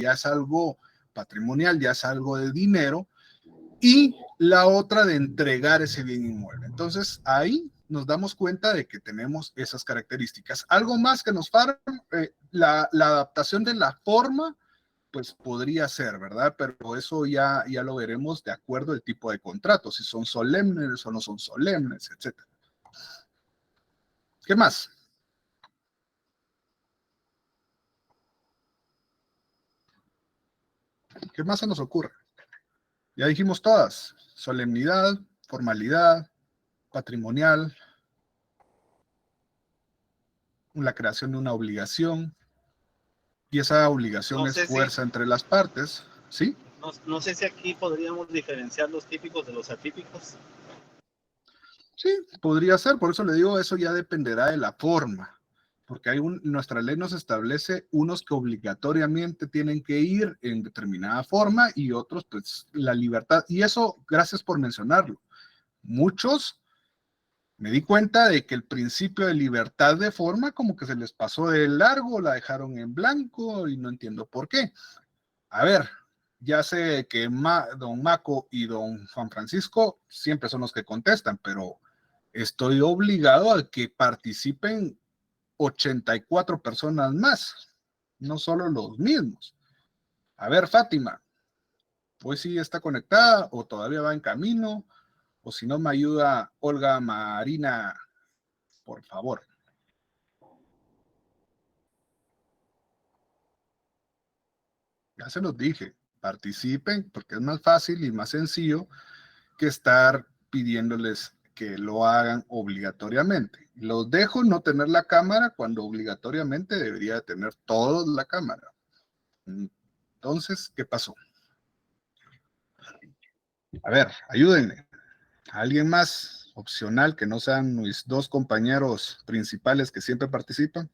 ya es algo patrimonial, ya es algo de dinero, y la otra de entregar ese bien inmueble. Entonces, ahí nos damos cuenta de que tenemos esas características. Algo más que nos falta, la adaptación de la forma, pues podría ser, ¿verdad? Pero eso ya lo veremos de acuerdo al tipo de contrato, si son solemnes o no son solemnes, etc. ¿Qué más? ¿Qué más se nos ocurre? Ya dijimos todas: solemnidad, formalidad, patrimonial, la creación de una obligación, y esa obligación No es sé si, fuerza entre las partes, ¿sí? no sé si aquí podríamos diferenciar los típicos de los atípicos. Sí, podría ser, por eso le digo, eso ya dependerá de la forma, porque nuestra ley nos establece unos que obligatoriamente tienen que ir en determinada forma y otros, pues, la libertad. Y eso, gracias por mencionarlo. Muchos, me di cuenta de que el principio de libertad de forma como que se les pasó de largo, la dejaron en blanco y no entiendo por qué. A ver, ya sé que don Maco y don Juan Francisco siempre son los que contestan, pero estoy obligado a que participen 84 personas más, no solo los mismos. A ver, Fátima, hoy sí está conectada o todavía va en camino, o si no me ayuda Olga Marina, por favor. Ya se los dije, participen porque es más fácil y más sencillo que estar pidiéndoles que lo hagan obligatoriamente. Los dejo no tener la cámara cuando obligatoriamente debería tener todos la cámara. Entonces, ¿qué pasó? A ver, ayúdenme. ¿Alguien más opcional que no sean mis dos compañeros principales que siempre participan?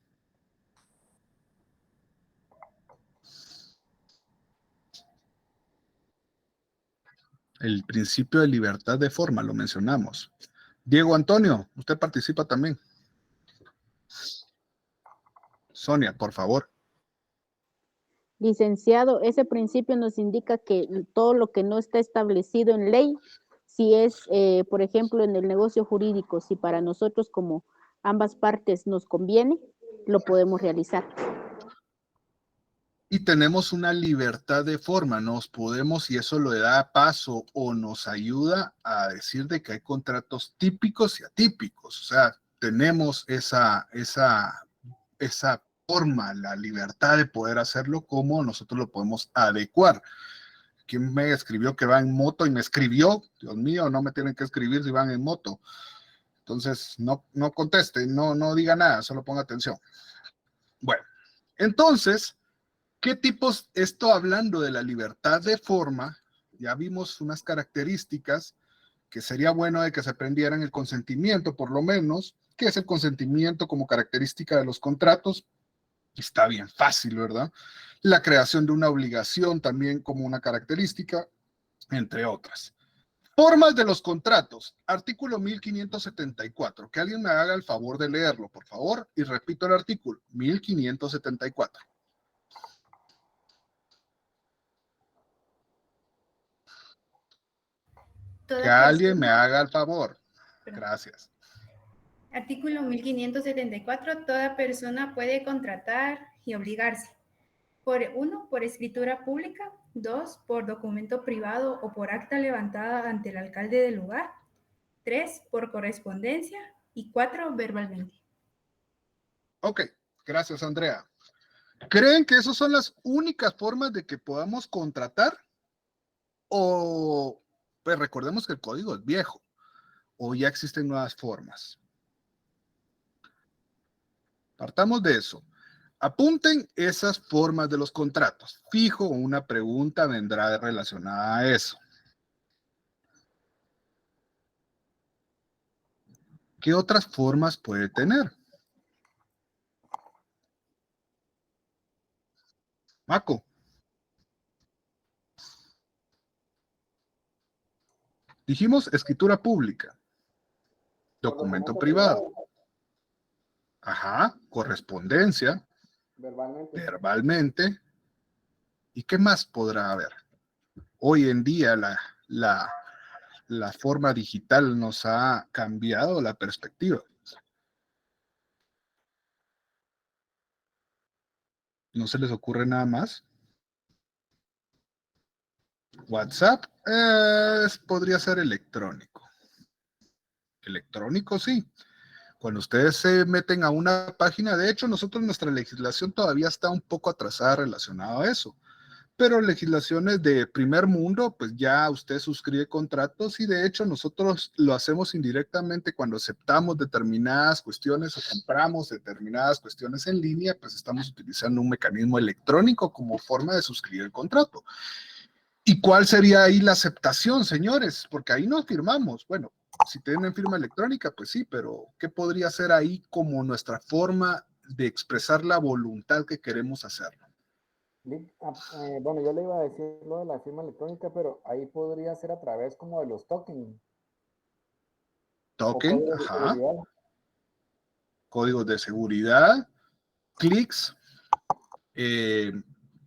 El principio de libertad de forma, lo mencionamos. Diego Antonio, usted participa también. Sonia, por favor. Licenciado, ese principio nos indica que todo lo que no está establecido en ley, si es, por ejemplo, en el negocio jurídico, si para nosotros como ambas partes nos conviene, lo podemos realizar. Y tenemos una libertad de forma, nos podemos, y eso lo da paso o nos ayuda a decir de que hay contratos típicos y atípicos. O sea, tenemos esa forma, la libertad de poder hacerlo como nosotros lo podemos adecuar. ¿Quién me escribió que va en moto y me escribió? Dios mío, no me tienen que escribir si van en moto. Entonces, no conteste, no diga nada, solo ponga atención. Bueno, entonces, ¿qué tipos? Esto hablando de la libertad de forma, ya vimos unas características que sería bueno de que se aprendieran: el consentimiento, por lo menos. ¿Qué es el consentimiento como característica de los contratos? Está bien fácil, ¿verdad? La creación de una obligación también como una característica, entre otras. Formas de los contratos. Artículo 1574. Que alguien me haga el favor de leerlo, por favor. Y repito el artículo, 1574. Que alguien me haga el favor. Gracias. Artículo 1574. Toda persona puede contratar y obligarse. Uno, por escritura pública. 2, por documento privado o por acta levantada ante el alcalde del lugar. 3, por correspondencia. Y 4, verbalmente. Ok, gracias, Andrea. ¿Creen que esas son las únicas formas de que podamos contratar? O, pues recordemos que el código es viejo, o ya existen nuevas formas. Partamos de eso. Apunten esas formas de los contratos. Fijo, una pregunta vendrá relacionada a eso. ¿Qué otras formas puede tener? Maco. Dijimos escritura pública. Documento privado. Ajá, correspondencia. Verbalmente. ¿Y qué más podrá haber? Hoy en día la forma digital nos ha cambiado la perspectiva. ¿No se les ocurre nada más? WhatsApp podría ser electrónico. Electrónico, sí. Cuando ustedes se meten a una página, de hecho, nuestra legislación todavía está un poco atrasada relacionada a eso. Pero legislaciones de primer mundo, pues ya usted suscribe contratos y de hecho nosotros lo hacemos indirectamente cuando aceptamos determinadas cuestiones o compramos determinadas cuestiones en línea, pues estamos utilizando un mecanismo electrónico como forma de suscribir el contrato. ¿Y cuál sería ahí la aceptación, señores? Porque ahí no firmamos. Bueno, si tienen firma electrónica, pues sí, pero ¿qué podría ser ahí como nuestra forma de expresar la voluntad que queremos hacerlo? Bueno, yo le iba a decir lo de la firma electrónica, pero ahí podría ser a través como de los tokens o Token, códigos de ajá, seguridad. códigos de seguridad, clics, eh,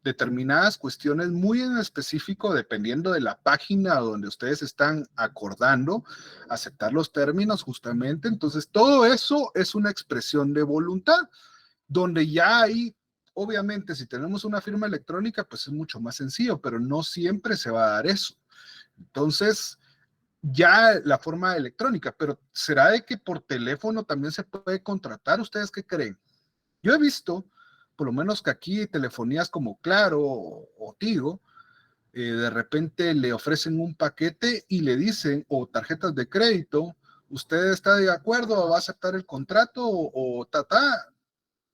determinadas cuestiones muy en específico, dependiendo de la página donde ustedes están acordando, aceptar los términos justamente. Entonces, todo eso es una expresión de voluntad, donde ya hay, obviamente, si tenemos una firma electrónica, pues es mucho más sencillo, pero no siempre se va a dar eso. Entonces, ya la forma electrónica, pero ¿será de que por teléfono también se puede contratar? ¿Ustedes qué creen? Yo he visto, por lo menos que aquí telefonías como Claro o Tigo, de repente le ofrecen un paquete y le dicen, o tarjetas de crédito, ¿usted está de acuerdo? ¿Va a aceptar el contrato o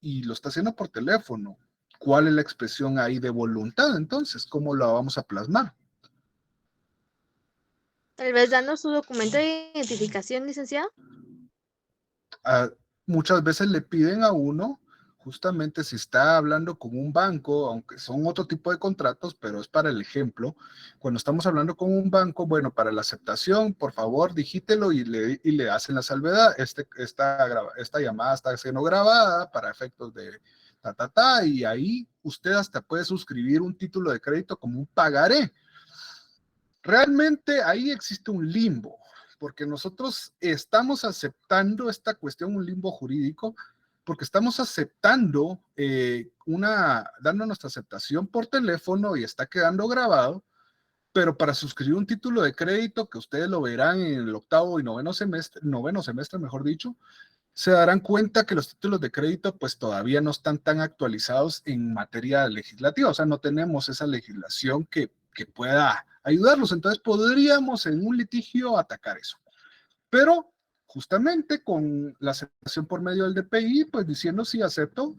y lo está haciendo por teléfono? ¿Cuál es la expresión ahí de voluntad entonces? ¿Cómo la vamos a plasmar? Tal vez danos su documento de identificación, licenciado. Ah, muchas veces le piden a uno, justamente si está hablando con un banco, aunque son otro tipo de contratos, pero es para el ejemplo, cuando estamos hablando con un banco, bueno, para la aceptación, por favor, digítelo y le hacen la salvedad. Esta llamada está siendo grabada para efectos de y ahí usted hasta puede suscribir un título de crédito como un pagaré. Realmente ahí existe un limbo, porque nosotros estamos aceptando esta cuestión, un limbo jurídico, porque estamos aceptando dando nuestra aceptación por teléfono y está quedando grabado, pero para suscribir un título de crédito, que ustedes lo verán en el octavo y noveno semestre, mejor dicho, se darán cuenta que los títulos de crédito pues todavía no están tan actualizados en materia legislativa, o sea, no tenemos esa legislación que pueda ayudarlos, entonces podríamos en un litigio atacar eso, pero justamente con la aceptación por medio del DPI, pues diciendo sí, acepto,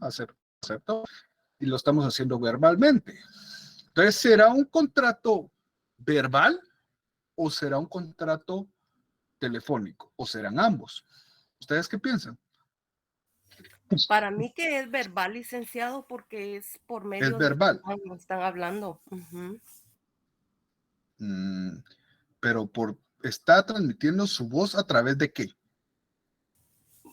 y lo estamos haciendo verbalmente. Entonces, ¿será un contrato verbal o será un contrato telefónico o serán ambos? ¿Ustedes qué piensan? Para mí que es verbal, licenciado, porque es por Es medio de verbal. están hablando. Uh-huh. Pero está transmitiendo su voz a través de qué?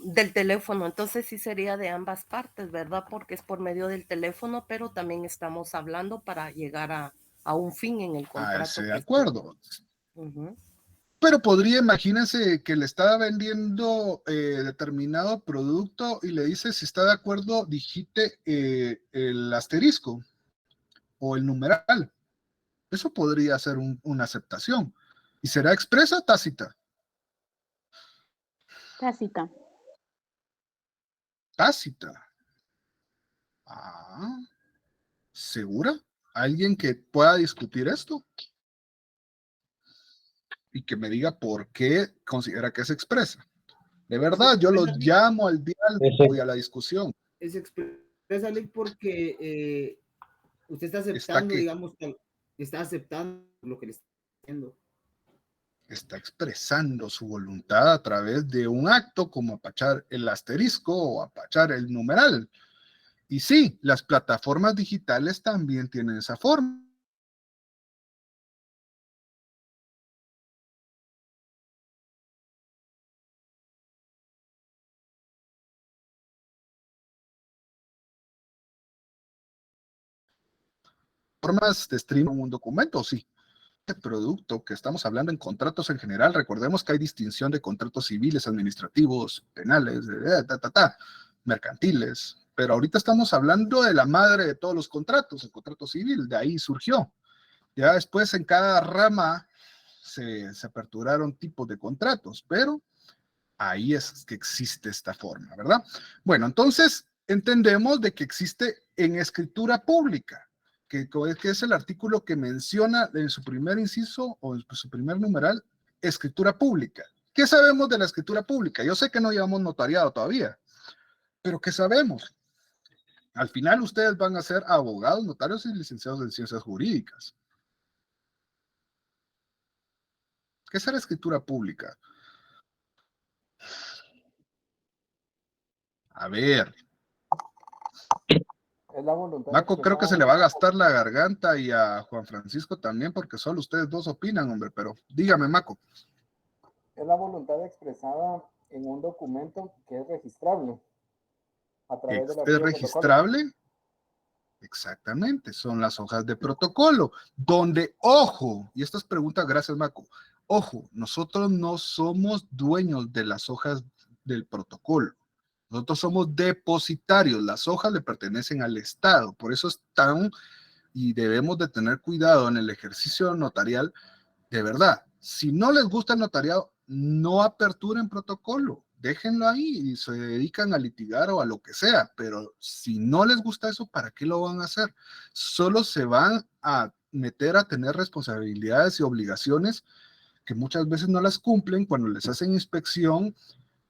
Del teléfono, entonces sí sería de ambas partes, ¿verdad? Porque es por medio del teléfono, pero también estamos hablando para llegar a un fin en el A contrato. ese de acuerdo. Uh-huh. Pero podría, imagínense que le está vendiendo determinado producto y le dice si está de acuerdo, digite el asterisco o el numeral. Eso podría ser una aceptación. ¿Y será expresa o tácita? Tácita. Tácita. Ah, ¿segura? ¿Alguien que pueda discutir esto? Y que me diga por qué considera que es expresa. De verdad, yo los llamo al diálogo y a la discusión. Es expresa ley porque usted está Está aceptando, que digamos, está aceptando lo que le está haciendo. está expresando su voluntad a través de un acto como apachar el asterisco o apachar el numeral. Y sí, las plataformas digitales también tienen esa forma. formas de streaming un documento, sí. Este producto que estamos hablando en contratos en general, recordemos que hay distinción de contratos civiles, administrativos, penales, mercantiles, pero ahorita estamos hablando de la madre de todos los contratos, el contrato civil, de ahí surgió. Ya después en cada rama se aperturaron tipos de contratos, pero ahí es que existe esta forma, ¿verdad? Bueno, entonces entendemos de que existe en escritura pública, que es el artículo que menciona en su primer inciso o en su primer numeral, escritura pública. ¿Qué sabemos de la escritura pública? Yo sé que no llevamos notariado todavía, pero ¿qué sabemos? Al final ustedes van a ser abogados, notarios y licenciados en ciencias jurídicas. ¿Qué es la escritura pública? A ver. Es la voluntad Maco, creo que se expresada le va a gastar la garganta y a Juan Francisco también, porque solo ustedes dos opinan, hombre, pero dígame, Maco. es la voluntad expresada en un documento que es registrable a través del ¿Es archivo de protocolo. registrable? Exactamente, son las hojas de protocolo, donde, ojo, y estas preguntas, gracias, Maco, ojo, nosotros no somos dueños de las hojas del protocolo. Nosotros somos depositarios, las hojas le pertenecen al Estado, por eso están y debemos de tener cuidado en el ejercicio notarial, de verdad. Si no les gusta el notariado, no aperturen protocolo, déjenlo ahí y se dedican a litigar o a lo que sea, pero si no les gusta eso, ¿para qué lo van a hacer? Solo se van a meter a tener responsabilidades y obligaciones que muchas veces no las cumplen cuando les hacen inspección.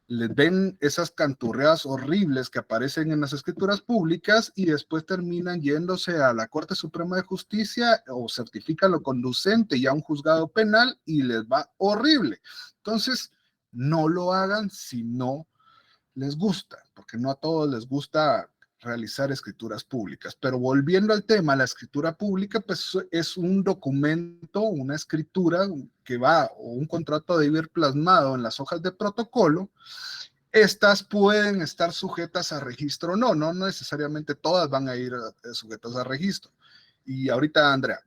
Les ven esas canturreas horribles que aparecen en las escrituras públicas y después terminan yéndose a la Corte Suprema de Justicia o certifican lo conducente y a un juzgado penal y les va horrible. Entonces, no lo hagan si no les gusta, porque no a todos les gusta realizar escrituras públicas. Pero volviendo al tema, la escritura pública pues es un documento, una escritura que va, o un contrato debe ir plasmado en las hojas de protocolo. Estas pueden estar sujetas a registro o no, no necesariamente todas van a ir sujetas a registro. Y ahorita, Andrea,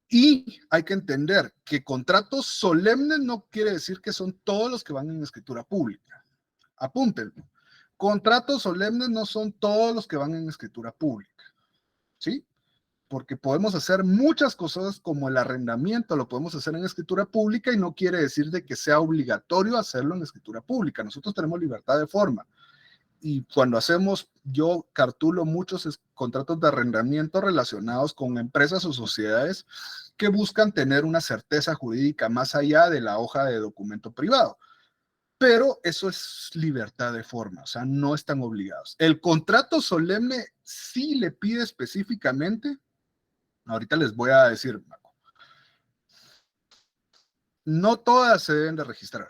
y hay que entender que contratos solemnes no quiere decir que son todos los que van en escritura pública. Apúntenlo. Contratos solemnes no son todos los que van en escritura pública, ¿sí? Porque podemos hacer muchas cosas como el arrendamiento, lo podemos hacer en escritura pública y no quiere decir de que sea obligatorio hacerlo en escritura pública. Nosotros tenemos libertad de forma. Y cuando hacemos, yo cartulo muchos contratos de arrendamiento relacionados con empresas o sociedades que buscan tener una certeza jurídica más allá de la hoja de documento privado. Pero eso es libertad de forma, o sea, no están obligados. El contrato solemne sí le pide específicamente, ahorita les voy a decir, no todas se deben de registrar.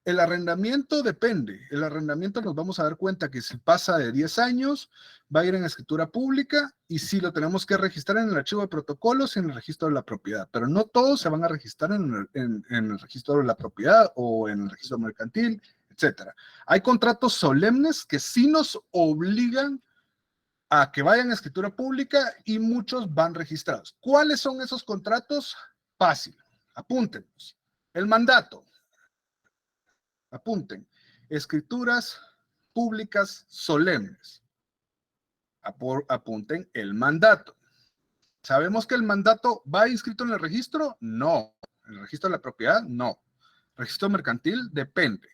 El arrendamiento depende. El arrendamiento nos vamos a dar cuenta que si pasa de 10 años, va a ir en escritura pública y sí lo tenemos que registrar en el archivo de protocolos y en el registro de la propiedad. Pero no todos se van a registrar en el registro de la propiedad o en el registro mercantil, etc. Hay contratos solemnes que sí nos obligan a que vayan a escritura pública y muchos van registrados. ¿Cuáles son esos contratos? Fácil. Apúntenos. El mandato. Apunten, escrituras públicas solemnes. Apunten el mandato. ¿Sabemos que el mandato va inscrito en el registro? No. ¿En el registro de la propiedad? No. ¿Registro mercantil? Depende.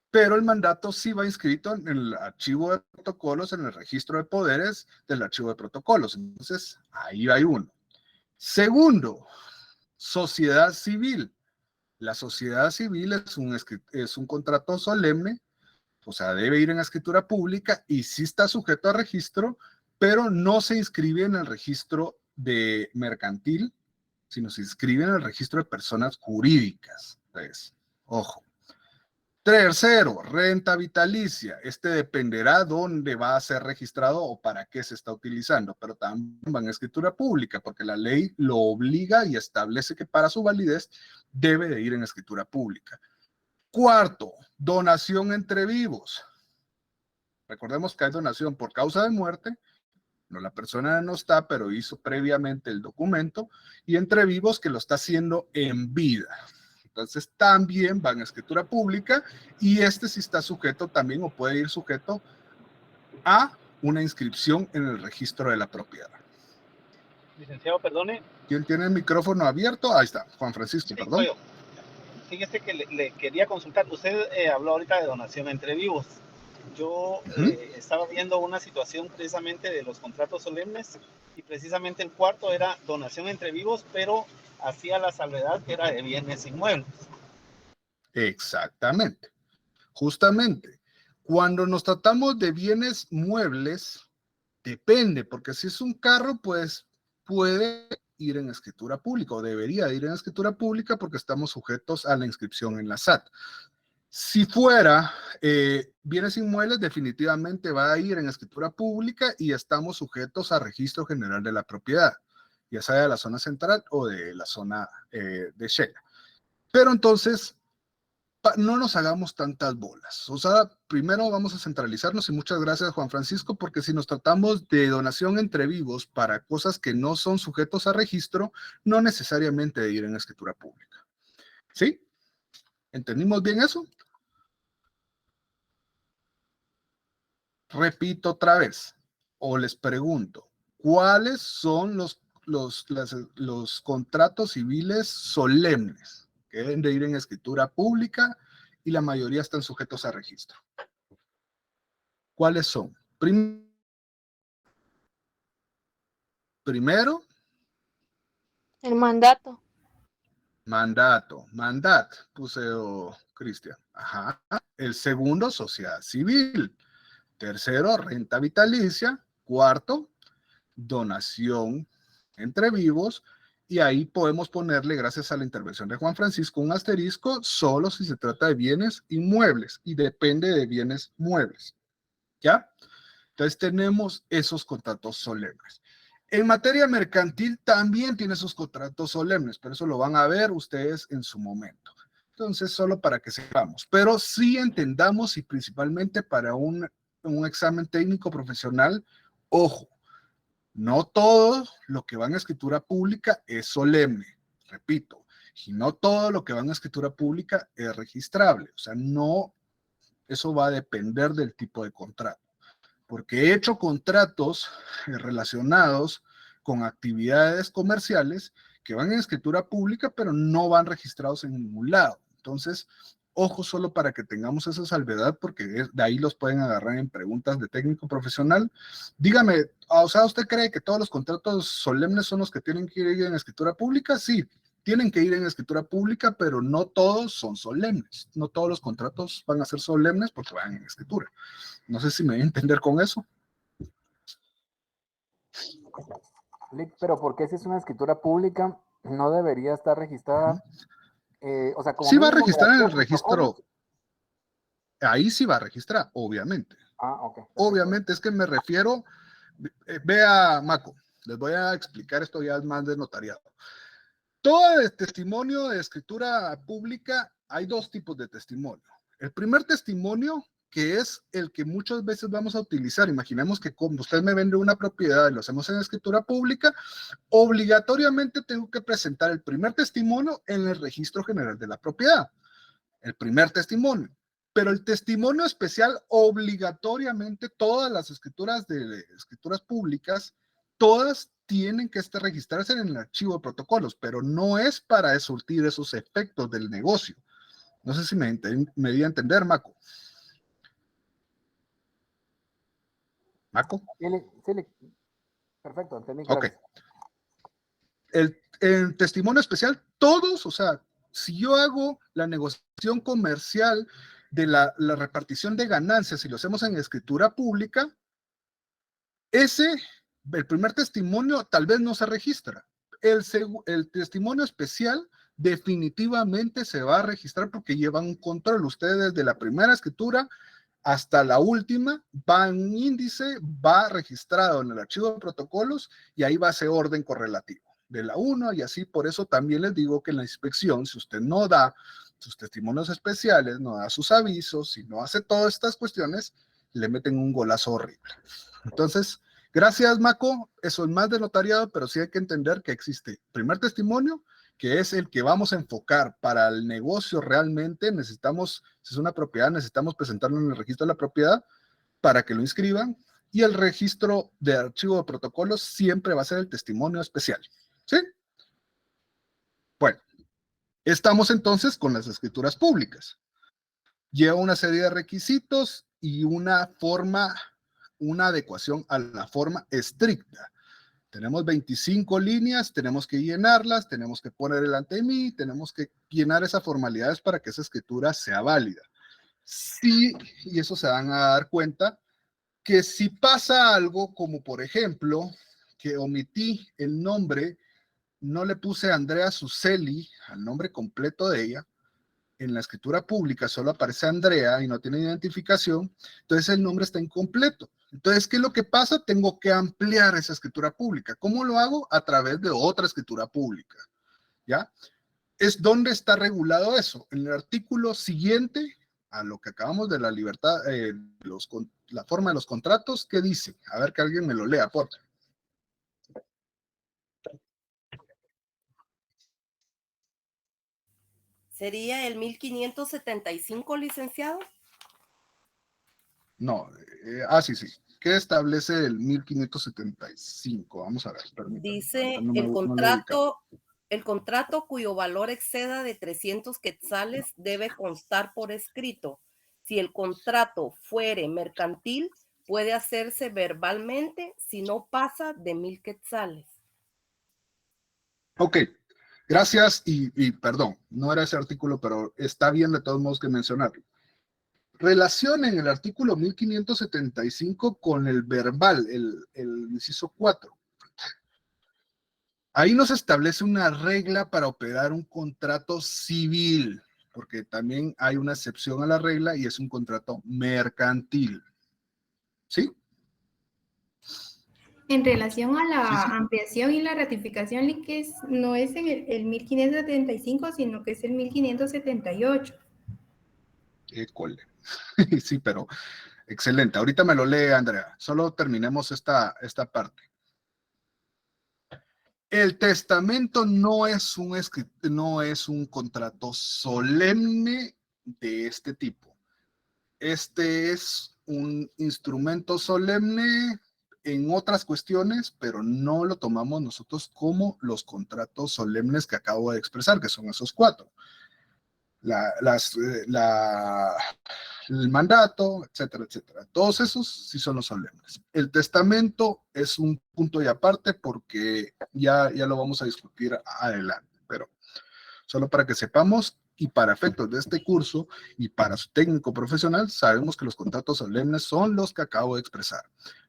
Pero el mandato sí va inscrito en el archivo de protocolos, en el registro de poderes del archivo de protocolos. Entonces, ahí hay uno. Segundo, sociedad civil. La sociedad civil es un contrato solemne, o sea, debe ir en escritura pública y sí está sujeto a registro, pero no se inscribe en el registro de mercantil, sino se inscribe en el registro de personas jurídicas. Entonces, ojo. Tercero, renta vitalicia. Este dependerá dónde va a ser registrado o para qué se está utilizando, pero también va en escritura pública porque la ley lo obliga y establece que para su validez debe de ir en escritura pública. Cuarto, donación entre vivos. Recordemos que hay donación por causa de muerte, No, la persona no está, pero hizo previamente el documento, y entre vivos que lo está haciendo en vida. Entonces también va en escritura pública y este sí está sujeto también o puede ir sujeto a una inscripción en el registro de la propiedad. Licenciado, perdone. ¿Quién tiene el micrófono abierto? Ahí está, Juan Francisco, Sí, perdón. soy yo. Fíjese que le quería consultar. Usted habló ahorita de donación entre vivos. Yo estaba viendo una situación precisamente de los contratos solemnes y precisamente el cuarto era donación entre vivos, pero hacía la salvedad que era de bienes inmuebles. Exactamente. Justamente, cuando nos tratamos de bienes muebles, depende, porque si es un carro, pues puede ir en escritura pública o debería ir en escritura pública porque estamos sujetos a la inscripción en la SAT. Si fuera bienes inmuebles, definitivamente va a ir en escritura pública y estamos sujetos a registro general de la propiedad, ya sea de la zona central o de la zona de Shela. Pero entonces, no nos hagamos tantas bolas. O sea, primero vamos a centralizarnos y muchas gracias, Juan Francisco, porque si nos tratamos de donación entre vivos para cosas que no son sujetos a registro, no necesariamente de ir en escritura pública. ¿Sí? ¿Entendimos bien eso? Repito otra vez, o les pregunto, ¿cuáles son los contratos civiles solemnes que deben de ir en escritura pública y la mayoría están sujetos a registro? ¿Cuáles son? Primero, El mandato. mandat, puse Cristian. Ajá. El segundo, sociedad civil. Tercero, renta vitalicia. Cuarto, donación entre vivos. Y ahí podemos ponerle, gracias a la intervención de Juan Francisco, un asterisco solo si se trata de bienes inmuebles y depende de bienes muebles. ¿Ya? Entonces tenemos esos contratos solemnes. En materia mercantil también tiene sus contratos solemnes, pero eso lo van a ver ustedes en su momento. Entonces, solo para que sepamos, pero sí entendamos y principalmente para un examen técnico profesional, ojo, no todo lo que va en escritura pública es solemne, repito, y no todo lo que va en escritura pública es registrable, o sea, no, eso va a depender del tipo de contrato. Porque he hecho contratos relacionados con actividades comerciales que van en escritura pública, pero no van registrados en ningún lado. Entonces, ojo solo para que tengamos esa salvedad, porque de ahí los pueden agarrar en preguntas de técnico profesional. Dígame, o sea, ¿usted cree que todos los contratos solemnes son los que tienen que ir en escritura pública? Sí, tienen que ir en escritura pública, pero no todos son solemnes. No todos los contratos van a ser solemnes porque van en escritura. No sé si me voy a entender con eso. Pero ¿por qué si es una escritura pública no debería estar registrada? O sea, como sí va a mínimo registrar en el protocolos. registro. Ahí sí va a registrar, obviamente. Ah, ok. Obviamente, es que me refiero, vea, Maco, les voy a explicar esto ya más de notariado. Todo el testimonio de escritura pública, hay dos tipos de testimonio. El primer testimonio, que es el que muchas veces vamos a utilizar. Imaginemos que como usted me vende una propiedad y lo hacemos en escritura pública, obligatoriamente tengo que presentar el primer testimonio en el registro general de la propiedad. El primer testimonio. Pero el testimonio especial, obligatoriamente, todas las escrituras públicas, todas tienen que registrarse en el archivo de protocolos, pero no es para surtir esos efectos del negocio. No sé si me di a entender, Maco. ¿Maco? Sí, perfecto, entendí. Ok. El testimonio especial, todos, o sea, si yo hago la negociación comercial de la repartición de ganancias y lo hacemos en escritura pública, el primer testimonio tal vez no se registra. El testimonio especial definitivamente se va a registrar porque llevan un control. Ustedes desde la primera escritura hasta la última va en índice, va registrado en el archivo de protocolos y ahí va ese orden correlativo de la 1 y así. Por eso también les digo que en la inspección, si usted no da sus testimonios especiales, no da sus avisos, si no hace todas estas cuestiones, le meten un golazo horrible. Entonces, Gracias, Maco. Eso es más de notariado, pero sí hay que entender que existe primer testimonio, que es el que vamos a enfocar para el negocio realmente. Necesitamos, si es una propiedad, necesitamos presentarlo en el registro de la propiedad para que lo inscriban. Y el registro de archivo de protocolos siempre va a ser el testimonio especial. ¿Sí? Bueno, estamos entonces con las escrituras públicas. Lleva una serie de requisitos y una forma, una adecuación a la forma estricta. Tenemos 25 líneas, tenemos que llenarlas, tenemos que poner el ante mí, tenemos que llenar esas formalidades para que esa escritura sea válida. Sí, y eso se van a dar cuenta que si pasa algo como por ejemplo que omití el nombre, no le puse Andrea Suseli al nombre completo de ella, en la escritura pública solo aparece Andrea y no tiene identificación, entonces el nombre está incompleto. Entonces, ¿qué es lo que pasa? Tengo que ampliar esa escritura pública. ¿Cómo lo hago? A través de otra escritura pública. ¿Ya? Es donde está regulado eso. En el artículo siguiente a lo que acabamos de la libertad, la forma de los contratos, ¿qué dice? A ver que alguien me lo lea, por favor. ¿Sería el 1575, licenciado? No, sí. ¿Qué establece el 1575? Vamos a ver, permítanme. Dice No lo he ubicado. el contrato cuyo valor exceda de 300 quetzales debe constar por escrito. Si el contrato fuere mercantil, puede hacerse verbalmente si no pasa de 1000 quetzales. Ok, gracias y perdón, no era ese artículo, pero está bien de todos modos que mencionarlo. Relacionen el artículo 1575 con el verbal, el inciso 4. Ahí nos establece una regla para operar un contrato civil, porque también hay una excepción a la regla y es un contrato mercantil. ¿Sí? En relación a la Sí. ampliación y la ratificación, no es en el 1575, sino que es el 1578. École. Sí, pero excelente. Ahorita me lo lee, Andrea. Solo terminemos esta parte. El testamento no es un contrato solemne de este tipo. Este es un instrumento solemne en otras cuestiones, pero no lo tomamos nosotros como los contratos solemnes que acabo de expresar, que son esos 4. El mandato, etcétera, etcétera. Todos esos sí son los solemnes. El testamento es un punto y aparte porque ya lo vamos a discutir adelante, pero solo para que sepamos y para efectos de este curso y para su técnico profesional, sabemos que los contratos solemnes son los que acabo de expresar.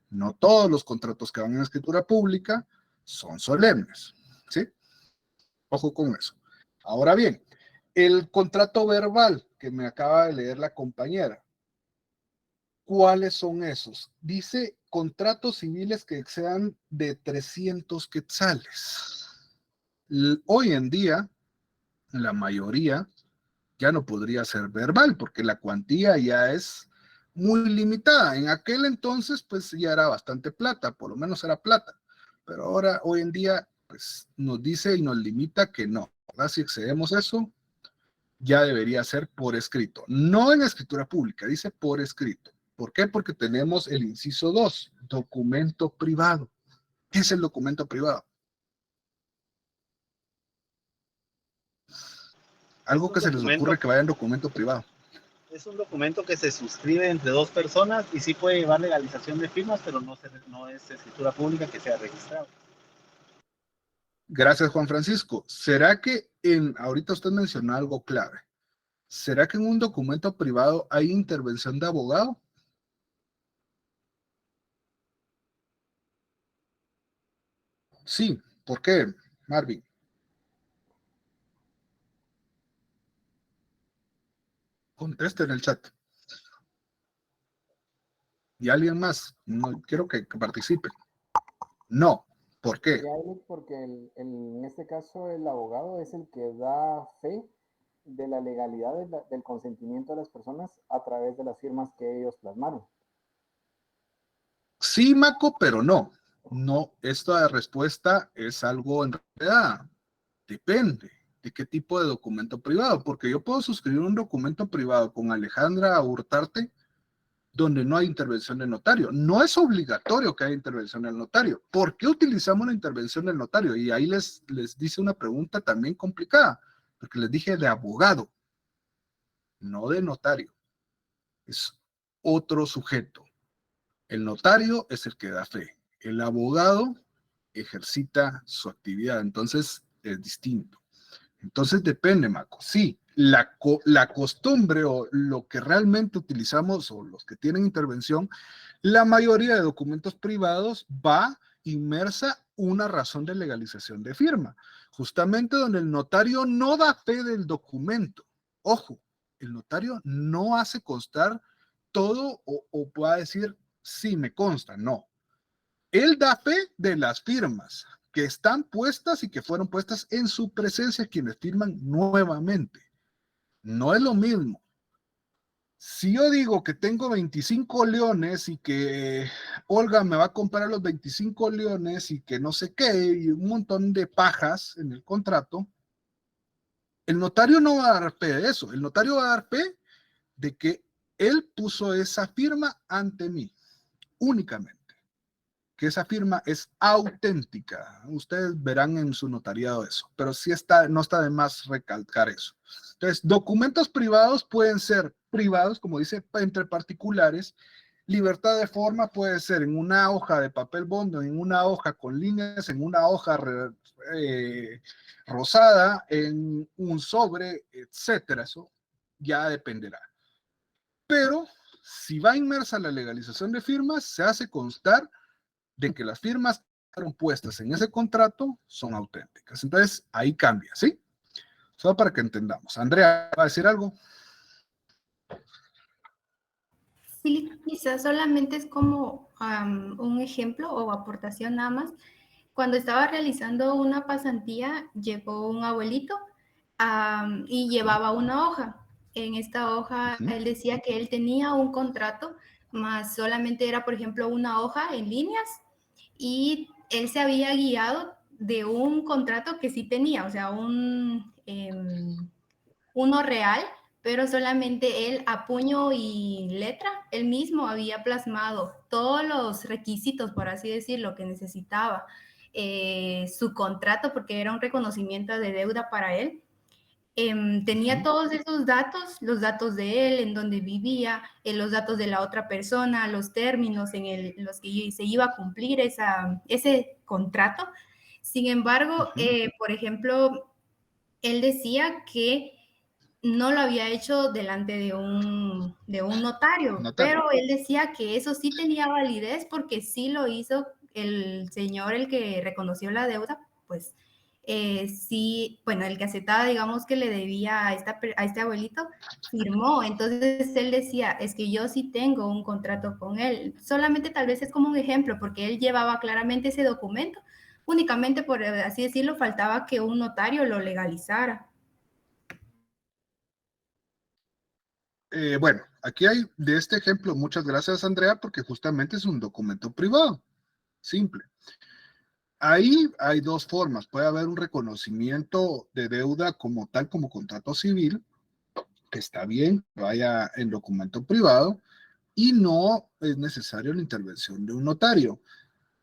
No todos los contratos que van en escritura pública son solemnes, ¿sí? Ojo con eso. Ahora bien, el contrato verbal que me acaba de leer la compañera, ¿cuáles son esos? Dice contratos civiles que excedan de 300 quetzales. Hoy en día, la mayoría ya no podría ser verbal porque la cuantía ya es muy limitada. En aquel entonces, pues ya era bastante plata, por lo menos era plata. Pero ahora, hoy en día, pues nos dice y nos limita que no, ¿verdad? Si excedemos eso, ya debería ser por escrito. No en escritura pública, dice por escrito. ¿Por qué? Porque tenemos el inciso 2, documento privado. ¿Qué es el documento privado? Algo que se les ocurre que vaya en documento privado. Es un documento que se suscribe entre dos personas y sí puede llevar legalización de firmas, pero no es escritura pública que sea registrada. Gracias, Juan Francisco. ¿Será que ahorita usted mencionó algo clave? ¿Será que en un documento privado hay intervención de abogado? Sí. ¿Por qué, Marvin? Conteste en el chat. ¿Y alguien más? No, quiero que participe. No. ¿Por qué? Sí, porque en este caso el abogado es el que da fe de la legalidad del consentimiento de las personas a través de las firmas que ellos plasmaron. Sí, Maco, pero no. No, esta respuesta es algo en realidad. Depende de qué tipo de documento privado, porque yo puedo suscribir un documento privado con Alejandra Hurtarte donde no hay intervención del notario. No es obligatorio que haya intervención del notario. ¿Por qué utilizamos la intervención del notario? Y ahí les dice una pregunta también complicada, porque les dije de abogado, no de notario. Es otro sujeto. El notario es el que da fe. El abogado ejercita su actividad, entonces es distinto. Entonces depende, Maco. Sí, la costumbre o lo que realmente utilizamos o los que tienen intervención, la mayoría de documentos privados va inmersa una razón de legalización de firma, justamente donde el notario no da fe del documento. Ojo, el notario no hace constar todo o pueda decir, sí, me consta, no. Él da fe de las firmas que están puestas y que fueron puestas en su presencia quienes firman nuevamente. No es lo mismo. Si yo digo que tengo 25 leones y que Olga me va a comprar los 25 leones y que no sé qué, y un montón de pajas en el contrato, el notario no va a dar fe de eso. El notario va a dar fe de que él puso esa firma ante mí, únicamente. Que esa firma es auténtica. Ustedes verán en su notariado eso, pero sí no está de más recalcar eso. Entonces, documentos privados pueden ser privados, como dice, entre particulares. Libertad de forma puede ser en una hoja de papel bond, en una hoja con líneas, en una hoja rosada, en un sobre, etcétera. Eso ya dependerá. Pero si va inmersa la legalización de firmas, se hace constar de que las firmas que fueron puestas en ese contrato son auténticas. Entonces, ahí cambia, ¿sí? Solo para que entendamos. Andrea, ¿va a decir algo? Sí, quizás solamente es como un ejemplo o aportación nada más. Cuando estaba realizando una pasantía, llegó un abuelito y llevaba una hoja. En esta hoja, él decía que él tenía un contrato, más solamente era, por ejemplo, una hoja en líneas, y él se había guiado de un contrato que sí tenía, o sea, uno real, pero solamente él a puño y letra, él mismo había plasmado todos los requisitos, por así decirlo, que necesitaba su contrato, porque era un reconocimiento de deuda para él. Tenía todos esos datos, los datos de él, en donde vivía, los datos de la otra persona, los términos en los que se iba a cumplir ese contrato. Sin embargo, por ejemplo, él decía que no lo había hecho delante de un notario, pero él decía que eso sí tenía validez porque sí lo hizo el señor, el que reconoció la deuda, pues sí, bueno, el que aceptaba, digamos, que le debía a este abuelito, firmó. Entonces él decía, es que yo sí tengo un contrato con él. Solamente tal vez es como un ejemplo, porque él llevaba claramente ese documento, únicamente por así decirlo, faltaba que un notario lo legalizara. Bueno, aquí hay de este ejemplo, muchas gracias, Andrea, porque justamente es un documento privado, simple. Ahí hay dos formas. Puede haber un reconocimiento de deuda como tal, como contrato civil, que está bien, vaya en documento privado, y no es necesario la intervención de un notario.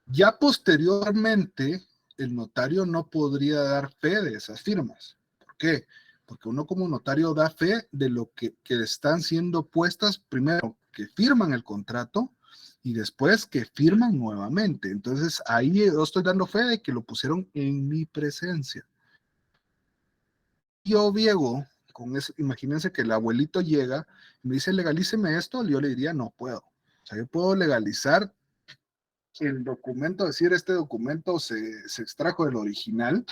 Ya posteriormente, el notario no podría dar fe de esas firmas. ¿Por qué? Porque uno como notario da fe de lo que están siendo puestas, primero, que firman el contrato y después que firman nuevamente. Entonces, ahí yo estoy dando fe de que lo pusieron en mi presencia. Yo llego con eso, imagínense que el abuelito llega y me dice, legalíceme esto, yo le diría, no puedo. O sea, yo puedo legalizar el documento, decir este documento se extrajo del original,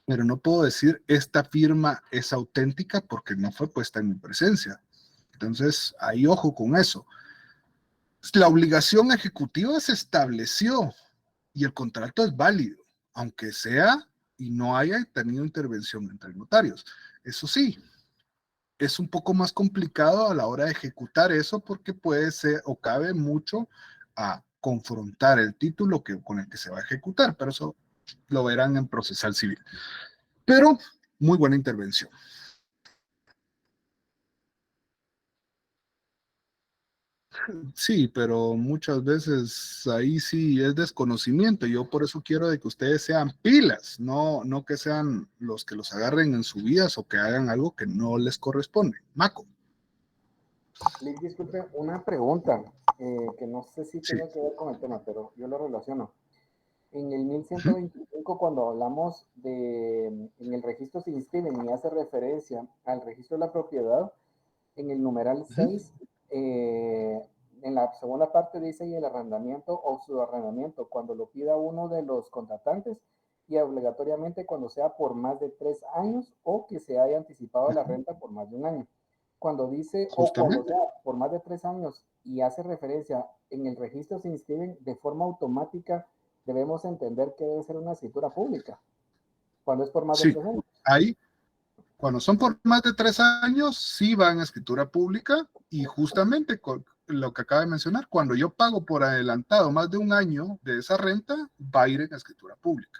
pero no puedo decir esta firma es auténtica porque no fue puesta en mi presencia. Entonces, ahí ojo con eso. La obligación ejecutiva se estableció y el contrato es válido, aunque sea y no haya tenido intervención entre notarios. Eso sí, es un poco más complicado a la hora de ejecutar eso porque puede ser o cabe mucho a confrontar el título con el que se va a ejecutar, pero eso lo verán en procesal civil. Pero muy buena intervención. Sí, pero muchas veces ahí sí es desconocimiento. Yo por eso quiero de que ustedes sean pilas, no que sean los que los agarren en su vida o que hagan algo que no les corresponde. Maco. Liz, disculpe, una pregunta que no sé si Sí. tenga que ver con el tema, pero yo lo relaciono. En el 1125, cuando hablamos en el registro se inscriben y hace referencia al registro de la propiedad, en el numeral 6, en la segunda parte dice y el arrendamiento o subarrendamiento, cuando lo pida uno de los contratantes y obligatoriamente cuando sea por más de 3 años o que se haya anticipado la renta por más de un año. Cuando dice o cuando Justamente. sea por más de 3 años y hace referencia en el registro se inscriben de forma automática, debemos entender que debe ser una escritura pública cuando es por más de Sí, 3 años. ahí, cuando son por más de 3 años, sí van a escritura pública y justamente con lo que acaba de mencionar, cuando yo pago por adelantado más de un año de esa renta, va a ir en escritura pública.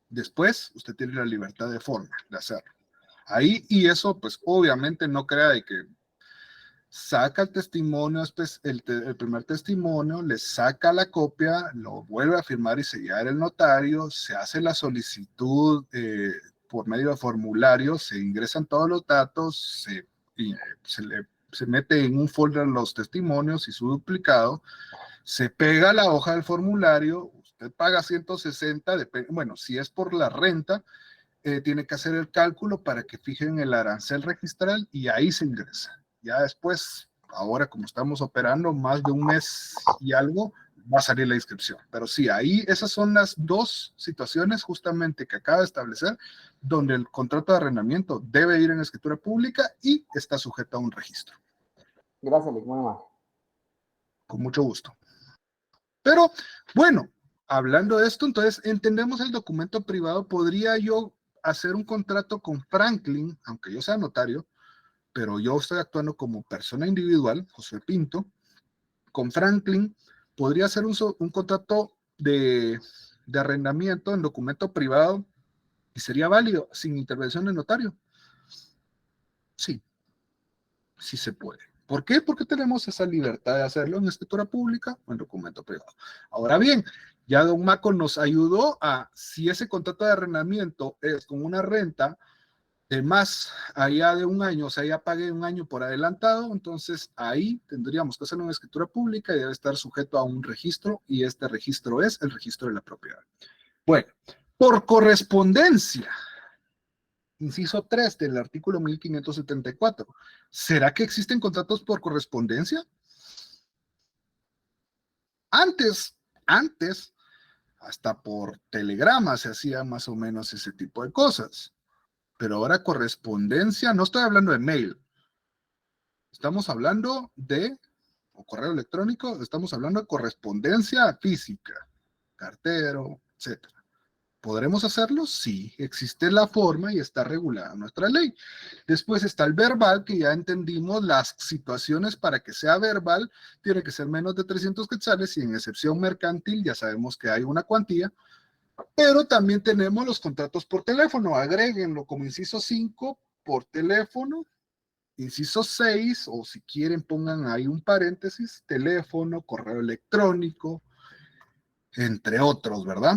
Después, usted tiene la libertad de forma de hacerlo. Ahí, y eso, pues obviamente no crea de que saca el testimonio, el primer testimonio, le saca la copia, lo vuelve a firmar y sellar el notario, se hace la solicitud por medio de formulario, se ingresan todos los datos, se mete en un folder los testimonios y su duplicado, se pega la hoja del formulario, usted paga 160, bueno, si es por la renta, tiene que hacer el cálculo para que fijen el arancel registral y ahí se ingresa. Ya después, ahora como estamos operando más de un mes y algo, va a salir la inscripción. Pero sí, ahí esas son las dos situaciones justamente que acaba de establecer donde el contrato de arrendamiento debe ir en escritura pública y está sujeto a un registro. Gracias, Lick, muy amable. Con mucho gusto. Pero bueno, hablando de esto, entonces entendemos el documento privado. ¿Podría yo hacer un contrato con Franklin, aunque yo sea notario, pero yo estoy actuando como persona individual, José Pinto? Con Franklin podría hacer un contrato de arrendamiento en documento privado y sería válido sin intervención del notario. Sí, sí se puede. ¿Por qué? Porque tenemos esa libertad de hacerlo en escritura pública o en documento privado. Ahora bien, ya don Maco nos ayudó a, si ese contrato de arrendamiento es con una renta de más allá de un año, o sea, ya pagué un año por adelantado, entonces ahí tendríamos que hacer una escritura pública y debe estar sujeto a un registro, y este registro es el registro de la propiedad. Bueno, por correspondencia, inciso 3 del artículo 1574. ¿Será que existen contratos por correspondencia? Antes, hasta por telegrama se hacía más o menos ese tipo de cosas. Pero ahora correspondencia, no estoy hablando de mail. Estamos hablando o correo electrónico, estamos hablando de correspondencia física, cartero, etc. ¿Podremos hacerlo? Sí, existe la forma y está regulada en nuestra ley. Después está el verbal, que ya entendimos las situaciones para que sea verbal, tiene que ser menos de 300 quetzales y en excepción mercantil ya sabemos que hay una cuantía, pero también tenemos los contratos por teléfono, agréguenlo como inciso 5 por teléfono, inciso 6, o si quieren pongan ahí un paréntesis, teléfono, correo electrónico, entre otros, ¿verdad?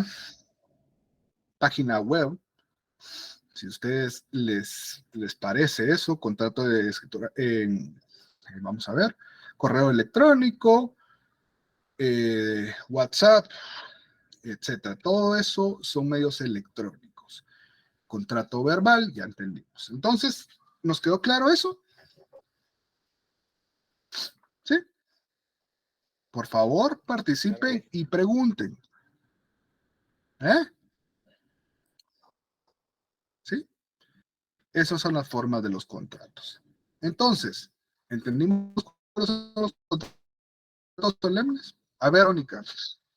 Página web. Si a ustedes les parece eso, contrato de escritura, vamos a ver, correo electrónico, WhatsApp, etcétera. Todo eso son medios electrónicos. Contrato verbal, ya entendimos. Entonces, ¿nos quedó claro eso? ¿Sí? Por favor, participen y pregunten. ¿Eh? ¿Sí? Esas son las formas de los contratos. Entonces, ¿entendimos cuáles son los contratos solemnes? A ver, Verónica,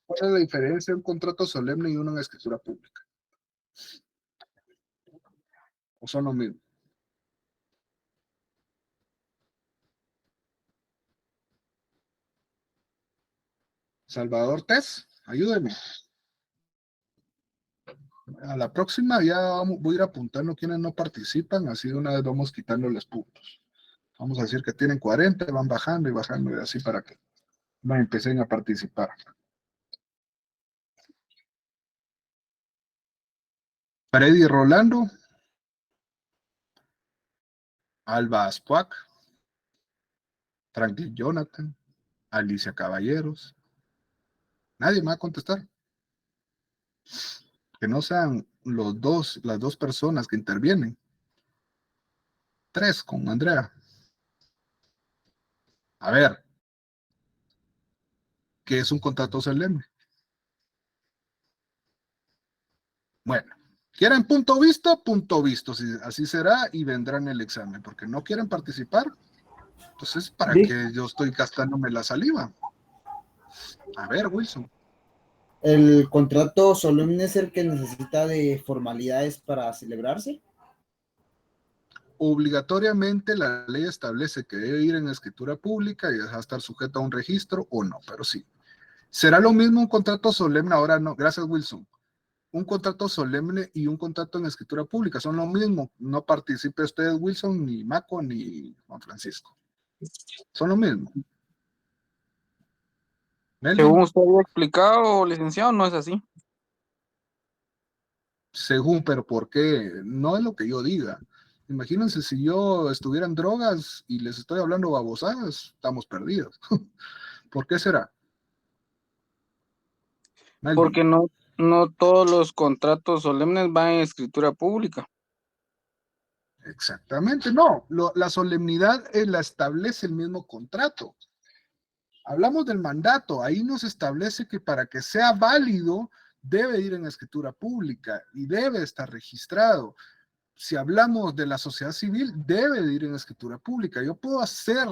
¿cuál es la diferencia entre un contrato solemne y uno en escritura pública? ¿O son lo mismo? Salvador Tess, ayúdeme. A la próxima ya voy a ir apuntando quienes no participan, así de una vez vamos quitándoles puntos. Vamos a decir que tienen 40, van bajando y así para que empiecen a participar. Freddy Rolando, Alba Aspuac, Franklin Jonathan, Alicia Caballeros. Nadie me va a contestar. Que no sean las dos personas que intervienen. 3 con Andrea. A ver, ¿qué es un contrato solemne? Bueno, ¿quieren punto visto? Si así será y vendrán el examen, porque no quieren participar. Entonces, ¿para qué yo estoy gastándome la saliva? A ver, Wilson. ¿El contrato solemne es el que necesita de formalidades para celebrarse? Obligatoriamente la ley establece que debe ir en escritura pública y deja estar sujeto a un registro o no, pero sí. ¿Será lo mismo un contrato solemne? Ahora no, gracias Wilson. Un contrato solemne y un contrato en escritura pública son lo mismo. No participe usted, Wilson, ni Maco, ni Juan Francisco. Son lo mismo. Según usted había explicado, licenciado, no es así. Según, pero ¿por qué? No es lo que yo diga. Imagínense si yo estuviera en drogas y les estoy hablando babosadas, estamos perdidos. ¿Por qué será? Porque no todos los contratos solemnes van en escritura pública. Exactamente, no. La solemnidad la establece el mismo contrato. Hablamos del mandato, ahí nos establece que para que sea válido debe ir en escritura pública y debe estar registrado. Si hablamos de la sociedad civil, debe de ir en escritura pública. Yo puedo hacer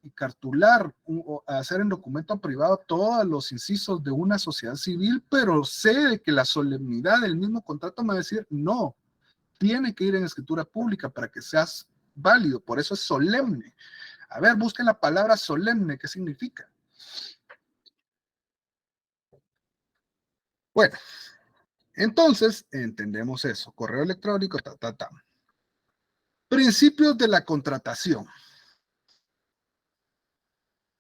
y cartular, o hacer en documento privado todos los incisos de una sociedad civil, pero sé de que la solemnidad del mismo contrato me va a decir, no, tiene que ir en escritura pública para que seas válido, por eso es solemne. A ver, busquen la palabra solemne, ¿qué significa? Bueno, entonces entendemos eso, correo electrónico, Principios de la contratación.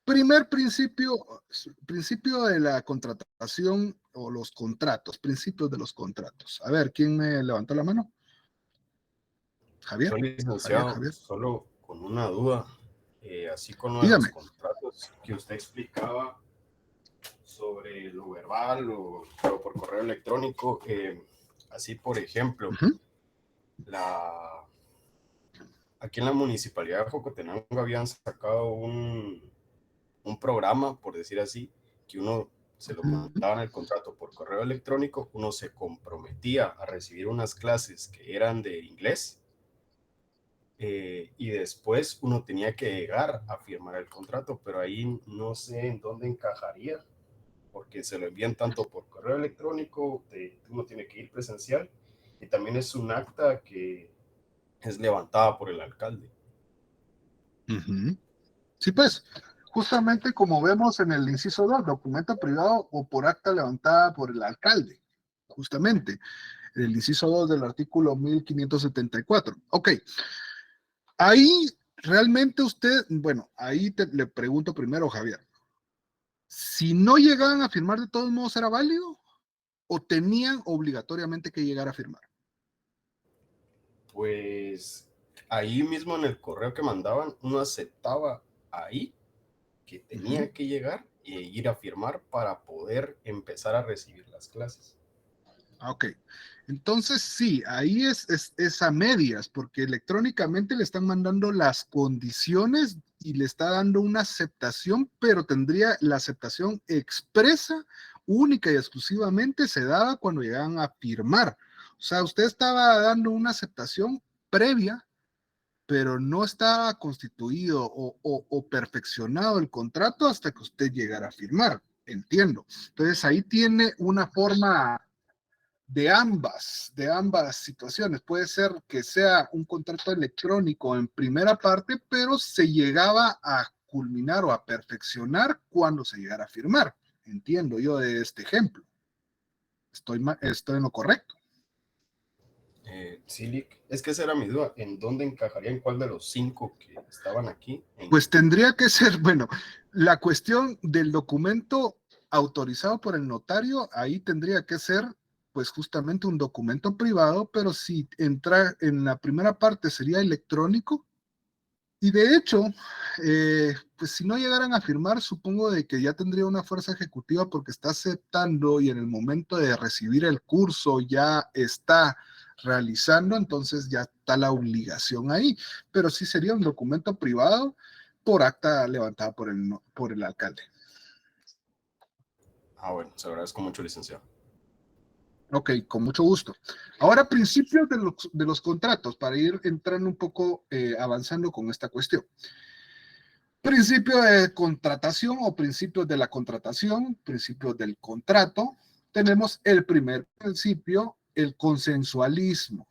Primer principio de la contratación o los contratos, principios de los contratos. A ver, ¿quién me levantó la mano? Javier. Soy licenciado, Javier. Solo con una duda, así con los contratos que usted explicaba sobre lo verbal o por correo electrónico, así por ejemplo, aquí en la Municipalidad de Jocotenango habían sacado un programa, por decir así, que uno se lo mandaba en el contrato por correo electrónico, uno se comprometía a recibir unas clases que eran de inglés, y después uno tenía que llegar a firmar el contrato, pero ahí no sé en dónde encajaría, porque se lo envían tanto por correo electrónico, uno tiene que ir presencial, y también es un acta que es levantada por el alcalde. Sí, pues, justamente como vemos en el inciso 2, documento privado o por acta levantada por el alcalde, justamente, el inciso 2 del artículo 1574. Ok, ahí realmente usted, bueno, ahí le pregunto primero, Javier, si no llegaban a firmar de todos modos, ¿era válido? ¿O tenían obligatoriamente que llegar a firmar? Pues ahí mismo en el correo que mandaban, uno aceptaba ahí que tenía que llegar e ir a firmar para poder empezar a recibir las clases. Ok, entonces sí, ahí es a medias, porque electrónicamente le están mandando las condiciones y le está dando una aceptación, pero tendría la aceptación expresa, única y exclusivamente se daba cuando llegaban a firmar. O sea, usted estaba dando una aceptación previa, pero no estaba constituido o perfeccionado el contrato hasta que usted llegara a firmar. Entiendo. Entonces ahí tiene una forma de ambas situaciones. Puede ser que sea un contrato electrónico en primera parte, pero se llegaba a culminar o a perfeccionar cuando se llegara a firmar. entiendo yo de este ejemplo. Estoy en lo correcto. Sí, es que esa era mi duda. ¿En dónde encajaría? ¿En cuál de los 5 que estaban aquí? Pues tendría que ser, bueno, la cuestión del documento autorizado por el notario, ahí tendría que ser, pues justamente un documento privado, pero si entra en la primera parte sería electrónico. Y de hecho, pues si no llegaran a firmar, supongo de que ya tendría una fuerza ejecutiva porque está aceptando y en el momento de recibir el curso ya está realizando, entonces ya está la obligación ahí. Pero sí sería un documento privado por acta levantada por el alcalde. Bueno, se agradezco mucho, licenciado. Ok, con mucho gusto. Ahora, principios de los contratos, para ir entrando un poco, avanzando con esta cuestión. Principio de contratación o principios de la contratación, principios del contrato. Tenemos el primer principio, el consensualismo.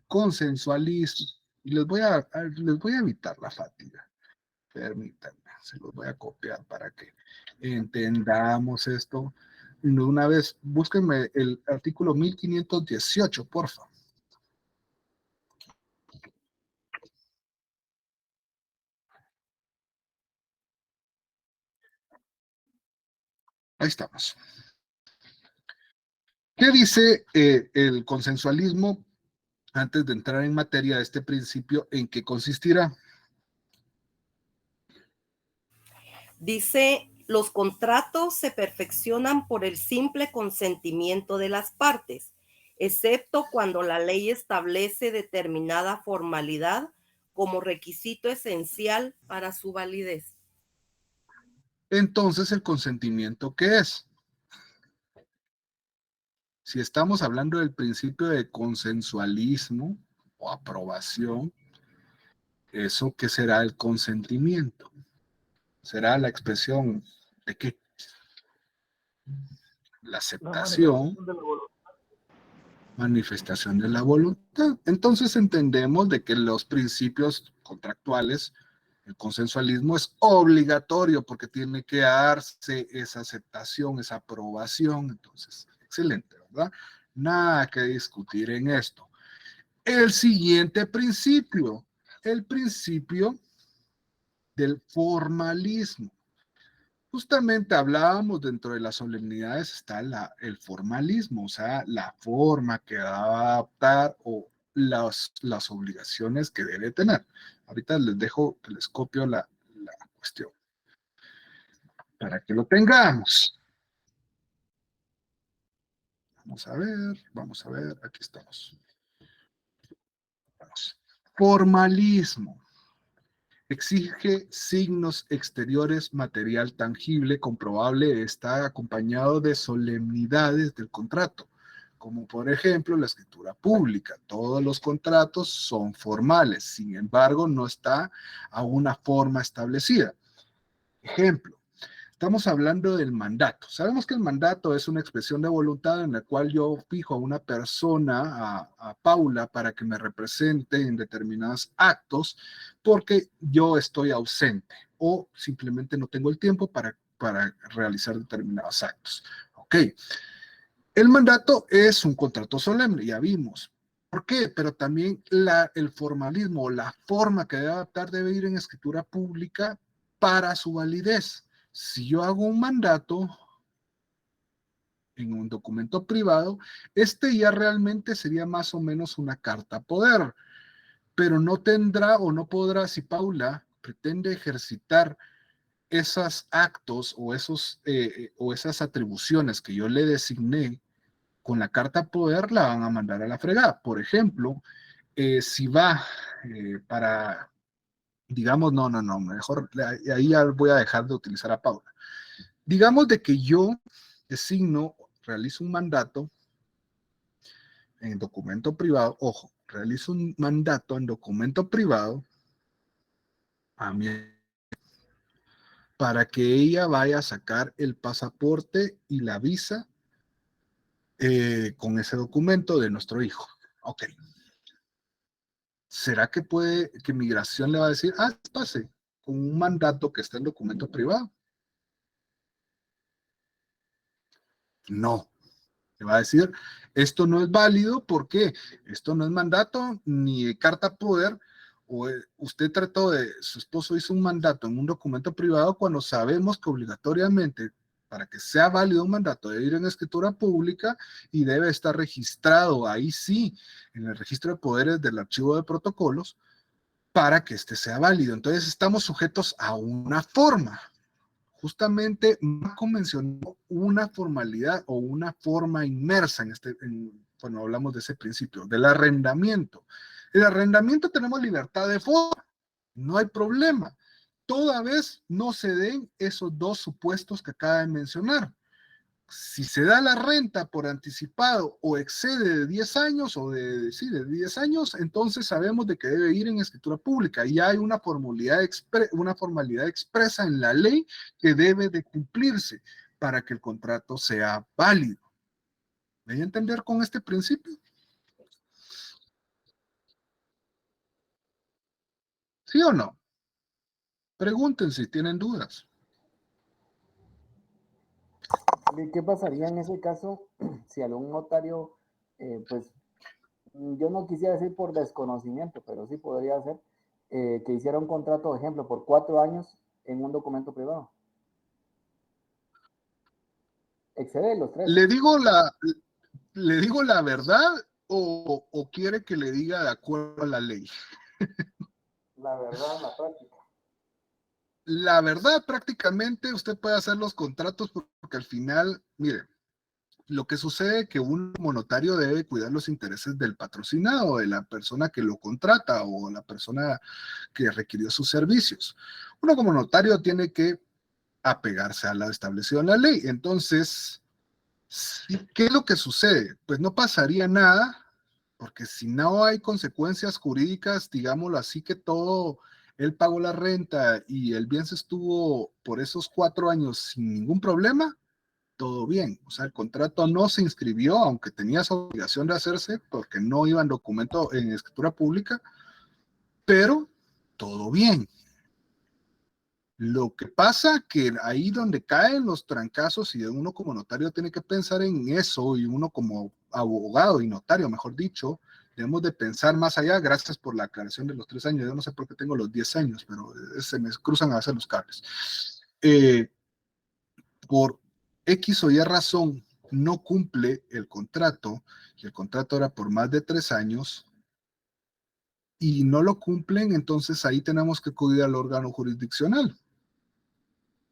Consensualismo. Y les voy a evitar la fatiga. Permítanme, se los voy a copiar para que entendamos esto. De una vez, búsquenme el artículo 1518, por favor. Ahí estamos. ¿Qué dice el consensualismo? Antes de entrar en materia de este principio, ¿en qué consistirá? Dice, los contratos se perfeccionan por el simple consentimiento de las partes, excepto cuando la ley establece determinada formalidad como requisito esencial para su validez. Entonces, ¿el consentimiento qué es? Si estamos hablando del principio de consensualismo o aprobación, ¿eso qué será el consentimiento? ¿Será la expresión de qué? La aceptación, manifestación de la voluntad. Entonces entendemos de que los principios contractuales, el consensualismo es obligatorio porque tiene que darse esa aceptación, esa aprobación. Entonces, excelente, ¿verdad? Nada que discutir en esto. El siguiente principio, el principio del formalismo. Justamente hablábamos dentro de las solemnidades está el formalismo, o sea, la forma que va a adoptar o las obligaciones que debe tener. Ahorita les dejo que les copio la cuestión para que lo tengamos. Vamos a ver, aquí estamos. Vamos. Formalismo. Exige signos exteriores, material tangible, comprobable, está acompañado de solemnidades del contrato, como por ejemplo la escritura pública. Todos los contratos son formales, sin embargo, no está a una forma establecida. Ejemplo, estamos hablando del mandato. Sabemos que el mandato es una expresión de voluntad en la cual yo fijo a una persona, a Paula, para que me represente en determinados actos porque yo estoy ausente o simplemente no tengo el tiempo para realizar determinados actos. Ok. El mandato es un contrato solemne, ya vimos. ¿Por qué? Pero también el formalismo o la forma que debe adaptar debe ir en escritura pública para su validez. Si yo hago un mandato en un documento privado, este ya realmente sería más o menos una carta poder, pero no tendrá o no podrá, si Paula pretende ejercitar esos actos o esas atribuciones que yo le designé con la carta poder, la van a mandar a la fregada. Por ejemplo, si va para, digamos, no, mejor ahí ya voy a dejar de utilizar a Paula. Digamos de que yo designo, realizo un mandato en documento privado, ojo, realizo un mandato en documento privado a mí para que ella vaya a sacar el pasaporte y la visa con ese documento de nuestro hijo. Ok. ¿Será que migración le va a decir, pase con un mandato que está en documento privado? No. Le va a decir, esto no es válido porque esto no es mandato ni carta poder, o usted trató de, su esposo hizo un mandato en un documento privado cuando sabemos que obligatoriamente para que sea válido un mandato debe ir en escritura pública y debe estar registrado ahí sí en el registro de poderes del archivo de protocolos para que este sea válido. Entonces estamos sujetos a una forma. Justamente Marco mencionó una formalidad o una forma inmersa cuando hablamos de ese principio, del arrendamiento. El arrendamiento tenemos libertad de forma, no hay problema, toda vez no se den esos dos supuestos que acaba de mencionar. Si se da la renta por anticipado o excede de 10 años o de 10 años, entonces sabemos de que debe ir en escritura pública y hay una formalidad expresa en la ley que debe de cumplirse para que el contrato sea válido. ¿Me voy a entender con este principio? ¿Sí o no? Pregunten si tienen dudas. ¿Qué pasaría en ese caso si algún notario, pues, yo no quisiera decir por desconocimiento, pero sí podría ser, que hiciera un contrato, por ejemplo, por 4 años en un documento privado? Excede los 3. ¿Le digo la verdad o quiere que le diga de acuerdo a la ley? La verdad, la práctica. La verdad, prácticamente usted puede hacer los contratos porque al final, mire, lo que sucede es que un como notario debe cuidar los intereses del patrocinado, de la persona que lo contrata o la persona que requirió sus servicios. Uno como notario tiene que apegarse a lo establecido en la ley. Entonces, ¿qué es lo que sucede? Pues no pasaría nada, porque si no hay consecuencias jurídicas, digámoslo así, que todo, él pagó la renta y el bien se estuvo por esos 4 años sin ningún problema, todo bien. O sea, el contrato no se inscribió, aunque tenía esa obligación de hacerse, porque no iba en documento en escritura pública, pero todo bien. Lo que pasa que ahí donde caen los trancazos y uno como notario tiene que pensar en eso y uno como abogado y notario, mejor dicho, debemos de pensar más allá. Gracias por la aclaración de los 3 años. Yo no sé por qué tengo los 10 años, pero se me cruzan a veces los cables. Por X o Y razón no cumple el contrato y el contrato era por más de 3 años y no lo cumplen, entonces ahí tenemos que acudir al órgano jurisdiccional.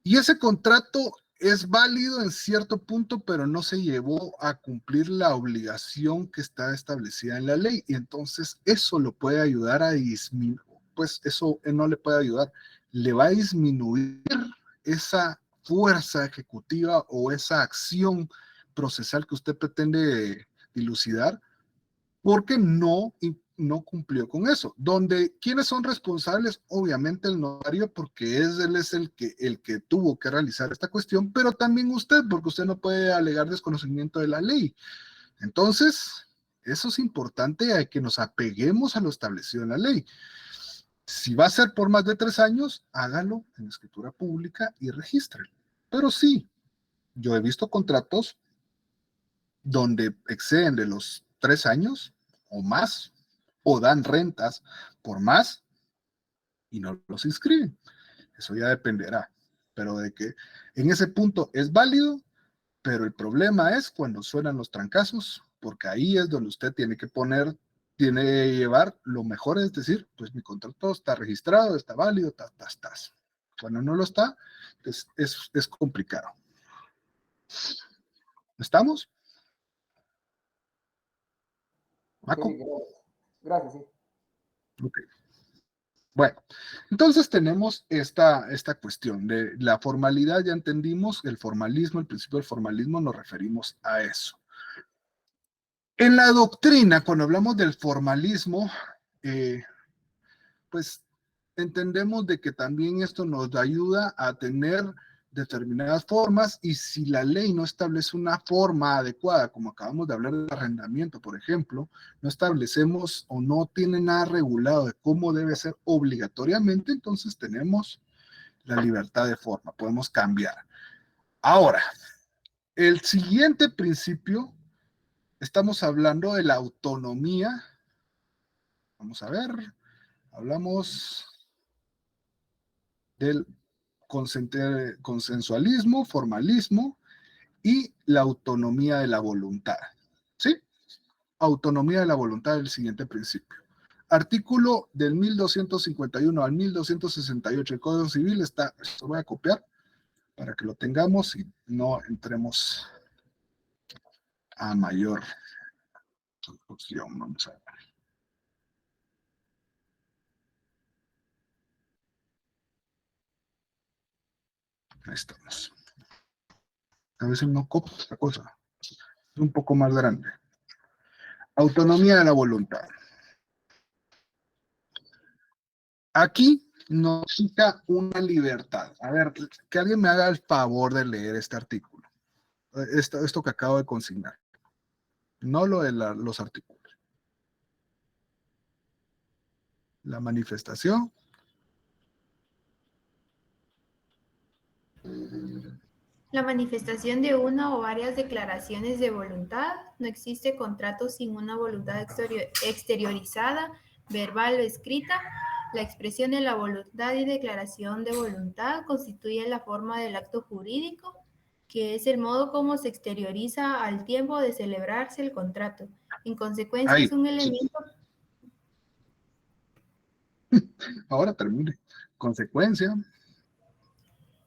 Y ese contrato es válido en cierto punto, pero no se llevó a cumplir la obligación que está establecida en la ley. Y entonces eso lo puede ayudar a disminuir, pues eso no le puede ayudar, le va a disminuir esa fuerza ejecutiva o esa acción procesal que usted pretende dilucidar, porque no cumplió con eso. ¿Quiénes son responsables? Obviamente el notario, porque él es el que tuvo que realizar esta cuestión, pero también usted, porque usted no puede alegar desconocimiento de la ley. Entonces, eso es importante, hay que nos apeguemos a lo establecido en la ley. Si va a ser por más de 3 años, hágalo en escritura pública y regístrelo. Pero sí, yo he visto contratos donde exceden de los 3 años o más, o dan rentas por más y no los inscriben. Eso ya dependerá, pero de que en ese punto es válido, pero el problema es cuando suenan los trancazos, porque ahí es donde usted tiene que llevar lo mejor, es decir, pues mi contrato está registrado, está válido, Cuando no lo está, es complicado. ¿Estamos? ¿Marco? Sí, gracias, sí. Ok. Bueno, entonces tenemos esta cuestión de la formalidad, ya entendimos, el formalismo, el principio del formalismo, nos referimos a eso. En la doctrina, cuando hablamos del formalismo, pues entendemos de que también esto nos ayuda a tener determinadas formas y si la ley no establece una forma adecuada, como acabamos de hablar del arrendamiento, por ejemplo, no establecemos o no tiene nada regulado de cómo debe ser obligatoriamente, entonces tenemos la libertad de forma, podemos cambiar. Ahora, El siguiente principio, estamos hablando de la autonomía. Vamos a ver, hablamos del consensualismo, formalismo y la autonomía de la voluntad. ¿Sí? Autonomía de la voluntad del siguiente principio. Artículo del 1251 al 1268 del Código Civil está, esto voy a copiar para que lo tengamos y no entremos a mayor confusión. Vamos a ver. Ahí estamos. A veces no copio esta cosa. Es un poco más grande. Autonomía de la voluntad. Aquí nos cita una libertad. A ver, que alguien me haga el favor de leer este artículo. Esto que acabo de consignar. No lo de los artículos. La manifestación. La manifestación de una o varias declaraciones de voluntad. No existe contrato sin una voluntad exteriorizada, verbal o escrita. La expresión de la voluntad y declaración de voluntad constituye la forma del acto jurídico, que es el modo como se exterioriza al tiempo de celebrarse el contrato. En consecuencia, Ahí. es un elemento... Ahora termine. Consecuencia.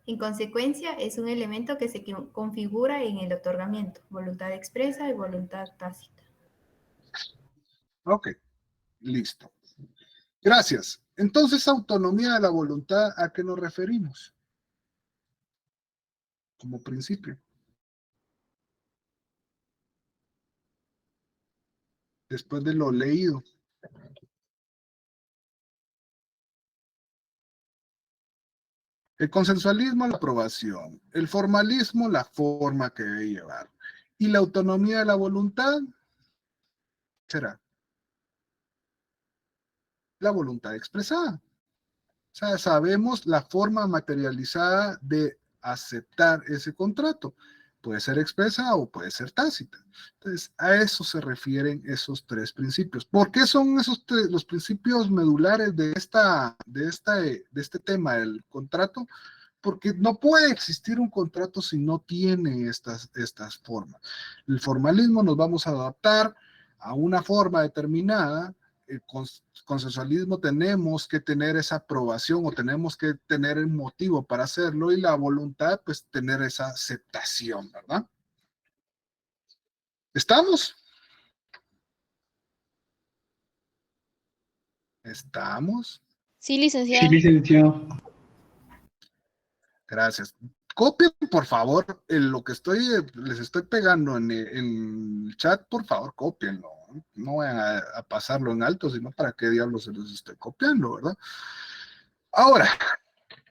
En consecuencia, es un elemento que se configura en el otorgamiento, voluntad expresa y voluntad tácita. Ok, listo. Gracias. Entonces, autonomía de la voluntad, ¿a qué nos referimos? Como principio. Después de lo leído. El consensualismo, la aprobación. El formalismo, la forma que debe llevar. Y la autonomía de la voluntad será la voluntad expresada. O sea, sabemos la forma materializada de aceptar ese contrato. Puede ser expresa o puede ser tácita. Entonces, a eso se refieren esos tres principios. ¿Por qué son esos los principios medulares de este tema del contrato? Porque no puede existir un contrato si no tiene estas formas. El formalismo nos vamos a adaptar a una forma determinada. El consensualismo tenemos que tener esa aprobación o tenemos que tener el motivo para hacerlo, y la voluntad, pues tener esa aceptación, ¿verdad? ¿Estamos? ¿Estamos? Sí, licenciado. Sí, licenciado. Gracias. Copien, por favor, lo que les estoy pegando en el chat, por favor, cópienlo. No vayan a pasarlo en alto, sino para qué diablos se los estoy copiando, ¿verdad? Ahora,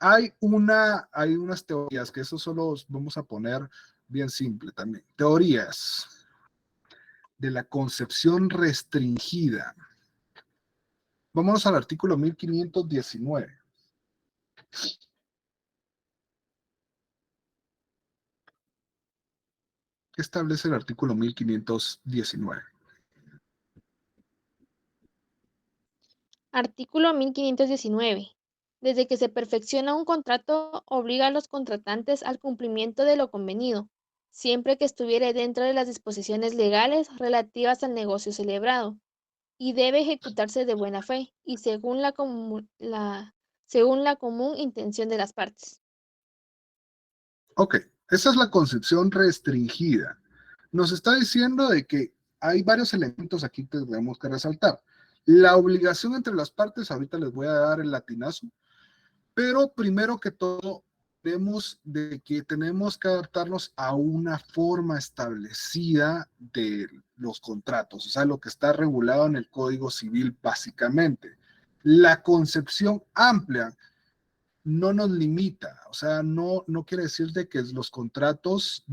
hay unas teorías, que eso solo vamos a poner bien simple también. Teorías de la concepción restringida. Vámonos al artículo 1519. ¿Qué establece el artículo 1519? Artículo 1519. Desde que se perfecciona un contrato, obliga a los contratantes al cumplimiento de lo convenido, siempre que estuviere dentro de las disposiciones legales relativas al negocio celebrado, y debe ejecutarse de buena fe y según la común intención de las partes. Ok, esa es la concepción restringida. Nos está diciendo de que hay varios elementos aquí que tenemos que resaltar. La obligación entre las partes, ahorita les voy a dar el latinazo, pero primero que todo, vemos de que tenemos que adaptarnos a una forma establecida de los contratos, o sea, lo que está regulado en el Código Civil básicamente. La concepción amplia no nos limita, o sea, no quiere decir de que los contratos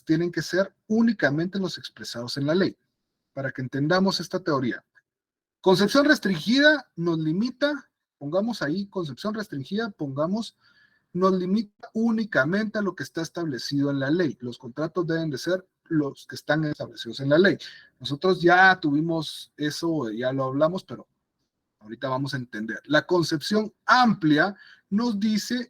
tienen que ser únicamente los expresados en la ley, para que entendamos esta teoría. Concepción restringida nos limita, pongamos ahí concepción restringida, pongamos nos limita únicamente a lo que está establecido en la ley. Los contratos deben de ser los que están establecidos en la ley. Nosotros ya tuvimos eso, ya lo hablamos, pero ahorita vamos a entender. La concepción amplia nos dice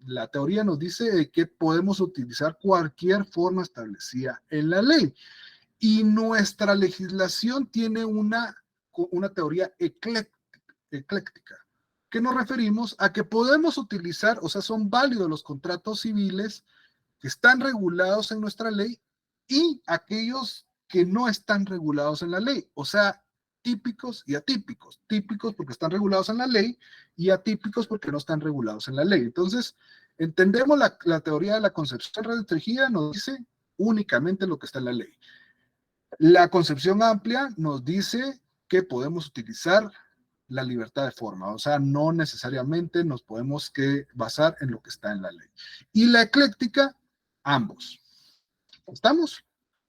la teoría nos dice que podemos utilizar cualquier forma establecida en la ley. Y nuestra legislación tiene una teoría ecléctica, que nos referimos a que podemos utilizar, o sea, son válidos los contratos civiles que están regulados en nuestra ley y aquellos que no están regulados en la ley, o sea, típicos y atípicos. Típicos porque están regulados en la ley y atípicos porque no están regulados en la ley. Entonces, entendemos la teoría de la concepción restringida, nos dice únicamente lo que está en la ley. La concepción amplia nos dice que podemos utilizar la libertad de forma, o sea, no necesariamente nos podemos basar en lo que está en la ley. Y la ecléctica, ambos. ¿Estamos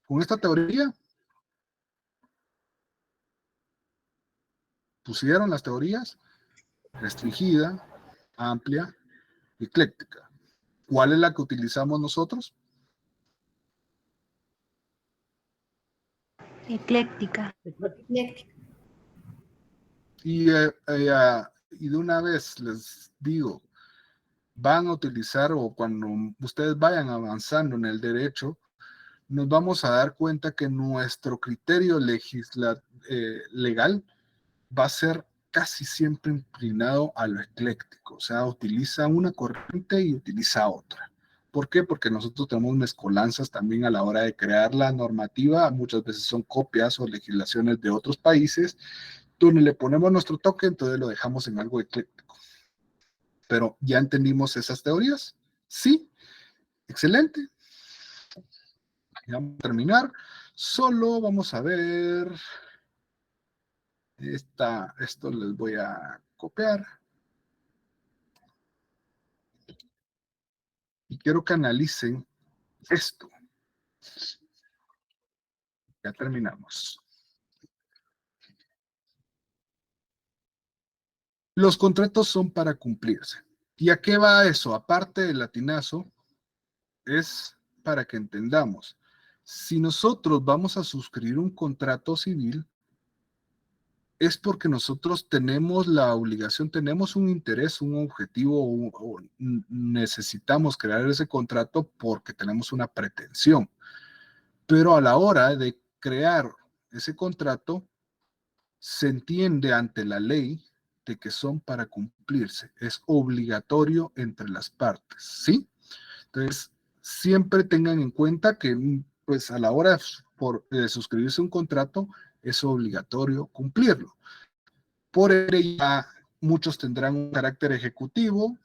con esta teoría? Pusieron las teorías: restringida, amplia, ecléctica. ¿Cuál es la que utilizamos nosotros? Ecléctica. Y de una vez les digo, van a utilizar, o cuando ustedes vayan avanzando en el derecho, nos vamos a dar cuenta que nuestro criterio legal va a ser casi siempre inclinado a lo ecléctico, o sea, utiliza una corriente y utiliza otra. ¿Por qué? Porque nosotros tenemos mezcolanzas también a la hora de crear la normativa, muchas veces son copias o legislaciones de otros países, donde le ponemos nuestro toque, entonces lo dejamos en algo ecléctico. Pero, ¿ya entendimos esas teorías? Sí, excelente. Ya vamos a terminar. Solo vamos a ver... Esto les voy a copiar. Y quiero que analicen esto. Ya terminamos. Los contratos son para cumplirse. ¿Y a qué va eso? Aparte del latinazo, es para que entendamos. Si nosotros vamos a suscribir un contrato civil, es porque nosotros tenemos la obligación, tenemos un interés, un objetivo, o necesitamos crear ese contrato porque tenemos una pretensión. Pero a la hora de crear ese contrato, se entiende ante la ley de que son para cumplirse. Es obligatorio entre las partes, ¿sí? Entonces, siempre tengan en cuenta que pues a la hora de suscribirse un contrato, es obligatorio cumplirlo. Por ende, ya muchos tendrán un carácter ejecutivo,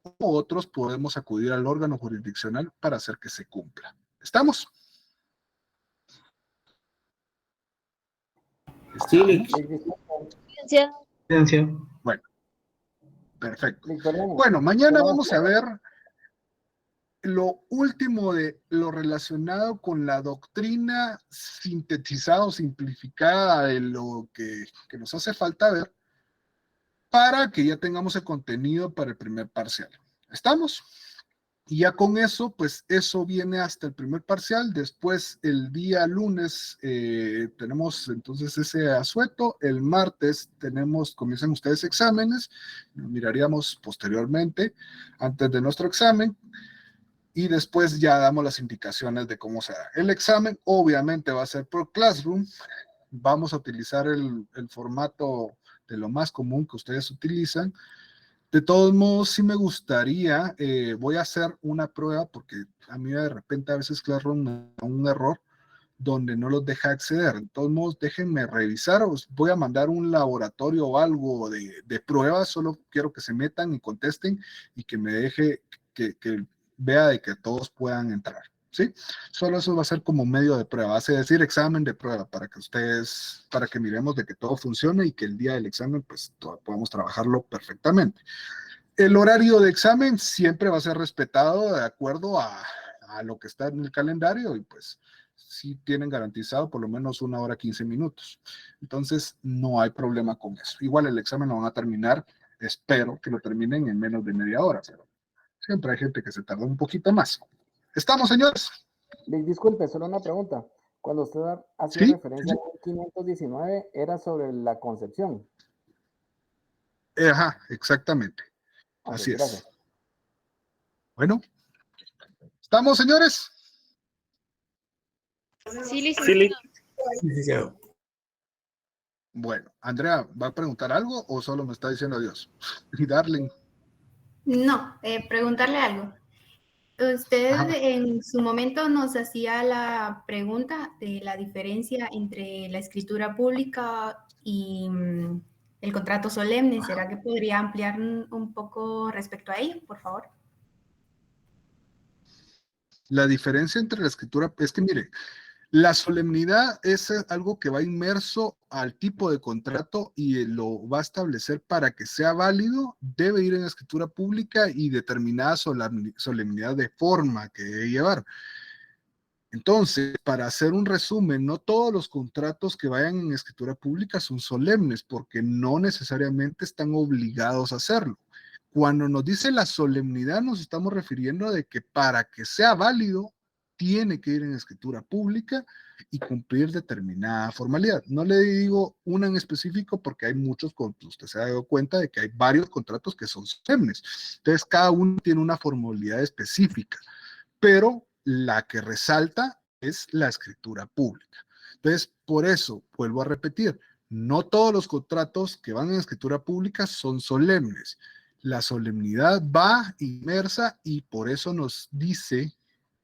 o otros podemos acudir al órgano jurisdiccional para hacer que se cumpla. ¿Estamos? Sí, bueno, perfecto. Bueno, mañana vamos a ver lo último de lo relacionado con la doctrina sintetizada o simplificada de lo que nos hace falta ver para que ya tengamos el contenido para el primer parcial. ¿Estamos? Y ya con eso, pues eso viene hasta el primer parcial. Después, el día lunes, tenemos entonces ese asueto. El martes comienzan ustedes exámenes. Lo miraríamos posteriormente, antes de nuestro examen. Y después ya damos las indicaciones de cómo será. El examen obviamente va a ser por Classroom. Vamos a utilizar el formato de lo más común que ustedes utilizan. De todos modos, sí me gustaría, voy a hacer una prueba porque a mí de repente a veces Classroom me da un error donde no los deja acceder. De todos modos, déjenme revisar, os voy a mandar un laboratorio o algo de pruebas, solo quiero que se metan y contesten y que me deje que vea de que todos puedan entrar, ¿sí? Solo eso va a ser como medio de prueba, es decir, examen de prueba para que miremos de que todo funcione y que el día del examen pues podamos trabajarlo perfectamente. El horario de examen siempre va a ser respetado de acuerdo a lo que está en el calendario y pues sí tienen garantizado por lo menos 1 hora 15 minutos. Entonces no hay problema con eso. Igual el examen lo van a terminar Espero que lo terminen en menos de media hora, pero siempre hay gente que se tarda un poquito más. ¿Estamos, señores? Disculpe, solo una pregunta. Cuando usted hacía Sí, referencia al 519, era sobre la concepción. Ajá, exactamente. Ok, Así gracias. es. Bueno, ¿estamos, señores? Sí, licenciado. Licenciado. Bueno, Andrea, ¿va a preguntar algo o solo me está diciendo adiós? Y Darling. No, preguntarle algo. Usted Ajá. en su momento nos hacía la pregunta de la diferencia entre la escritura pública y el contrato solemne. ¿Será que podría ampliar un poco respecto a ello, por favor? La diferencia entre la escritura es que, mire, la solemnidad es algo que va inmerso al tipo de contrato y lo va a establecer para que sea válido, debe ir en escritura pública y determinada solemnidad de forma que debe llevar. Entonces, para hacer un resumen, no todos los contratos que vayan en escritura pública son solemnes, porque no necesariamente están obligados a hacerlo. Cuando nos dice la solemnidad, nos estamos refiriendo de que para que sea válido, tiene que ir en escritura pública y cumplir determinada formalidad. No le digo una en específico porque hay muchos, usted se ha dado cuenta de que hay varios contratos que son solemnes. Entonces, cada uno tiene una formalidad específica, pero la que resalta es la escritura pública. Entonces, por eso, vuelvo a repetir, no todos los contratos que van en escritura pública son solemnes. La solemnidad va inmersa y por eso nos dice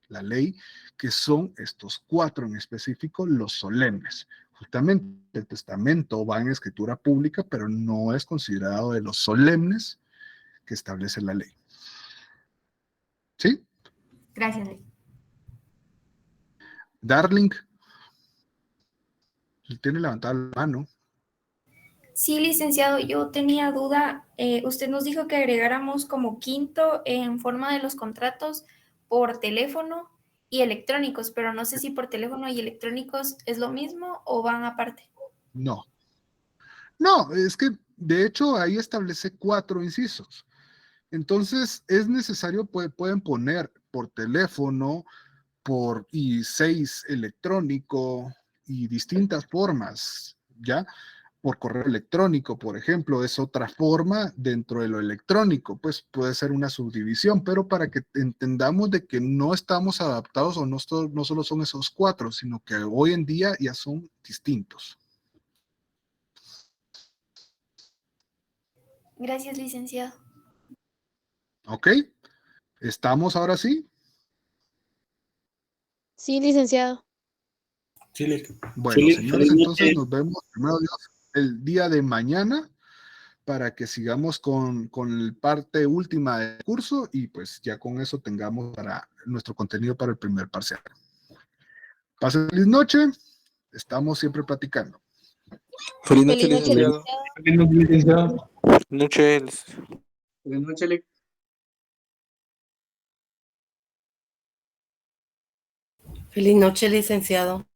la ley que son estos 4 en específico los solemnes. Justamente el testamento va en escritura pública, pero no es considerado de los solemnes que establece la ley. ¿Sí? Gracias. Darling, tiene levantada la mano. Sí, licenciado, yo tenía duda. Usted nos dijo que agregáramos como quinto en forma de los contratos por teléfono y electrónicos, pero no sé si por teléfono y electrónicos es lo mismo o van aparte. No. No, es que de hecho ahí establece 4 incisos. Entonces es necesario, pueden poner por teléfono, y 6 electrónico y distintas formas, ¿ya? Por correo electrónico, por ejemplo, es otra forma dentro de lo electrónico, pues puede ser una subdivisión, pero para que entendamos de que no estamos adaptados o no solo son esos 4, sino que hoy en día ya son distintos. Gracias, licenciado. ¿Ok? ¿Estamos ahora sí? Sí, licenciado. Bueno, señores, entonces nos vemos primero Dios el día de mañana para que sigamos con la parte última del curso y pues ya con eso tengamos para nuestro contenido para el primer parcial. Pasen feliz noche, estamos siempre platicando. Feliz noche, Feliz noche, licenciado. licenciado. Feliz noche. Feliz noche. Feliz noche, licenciado.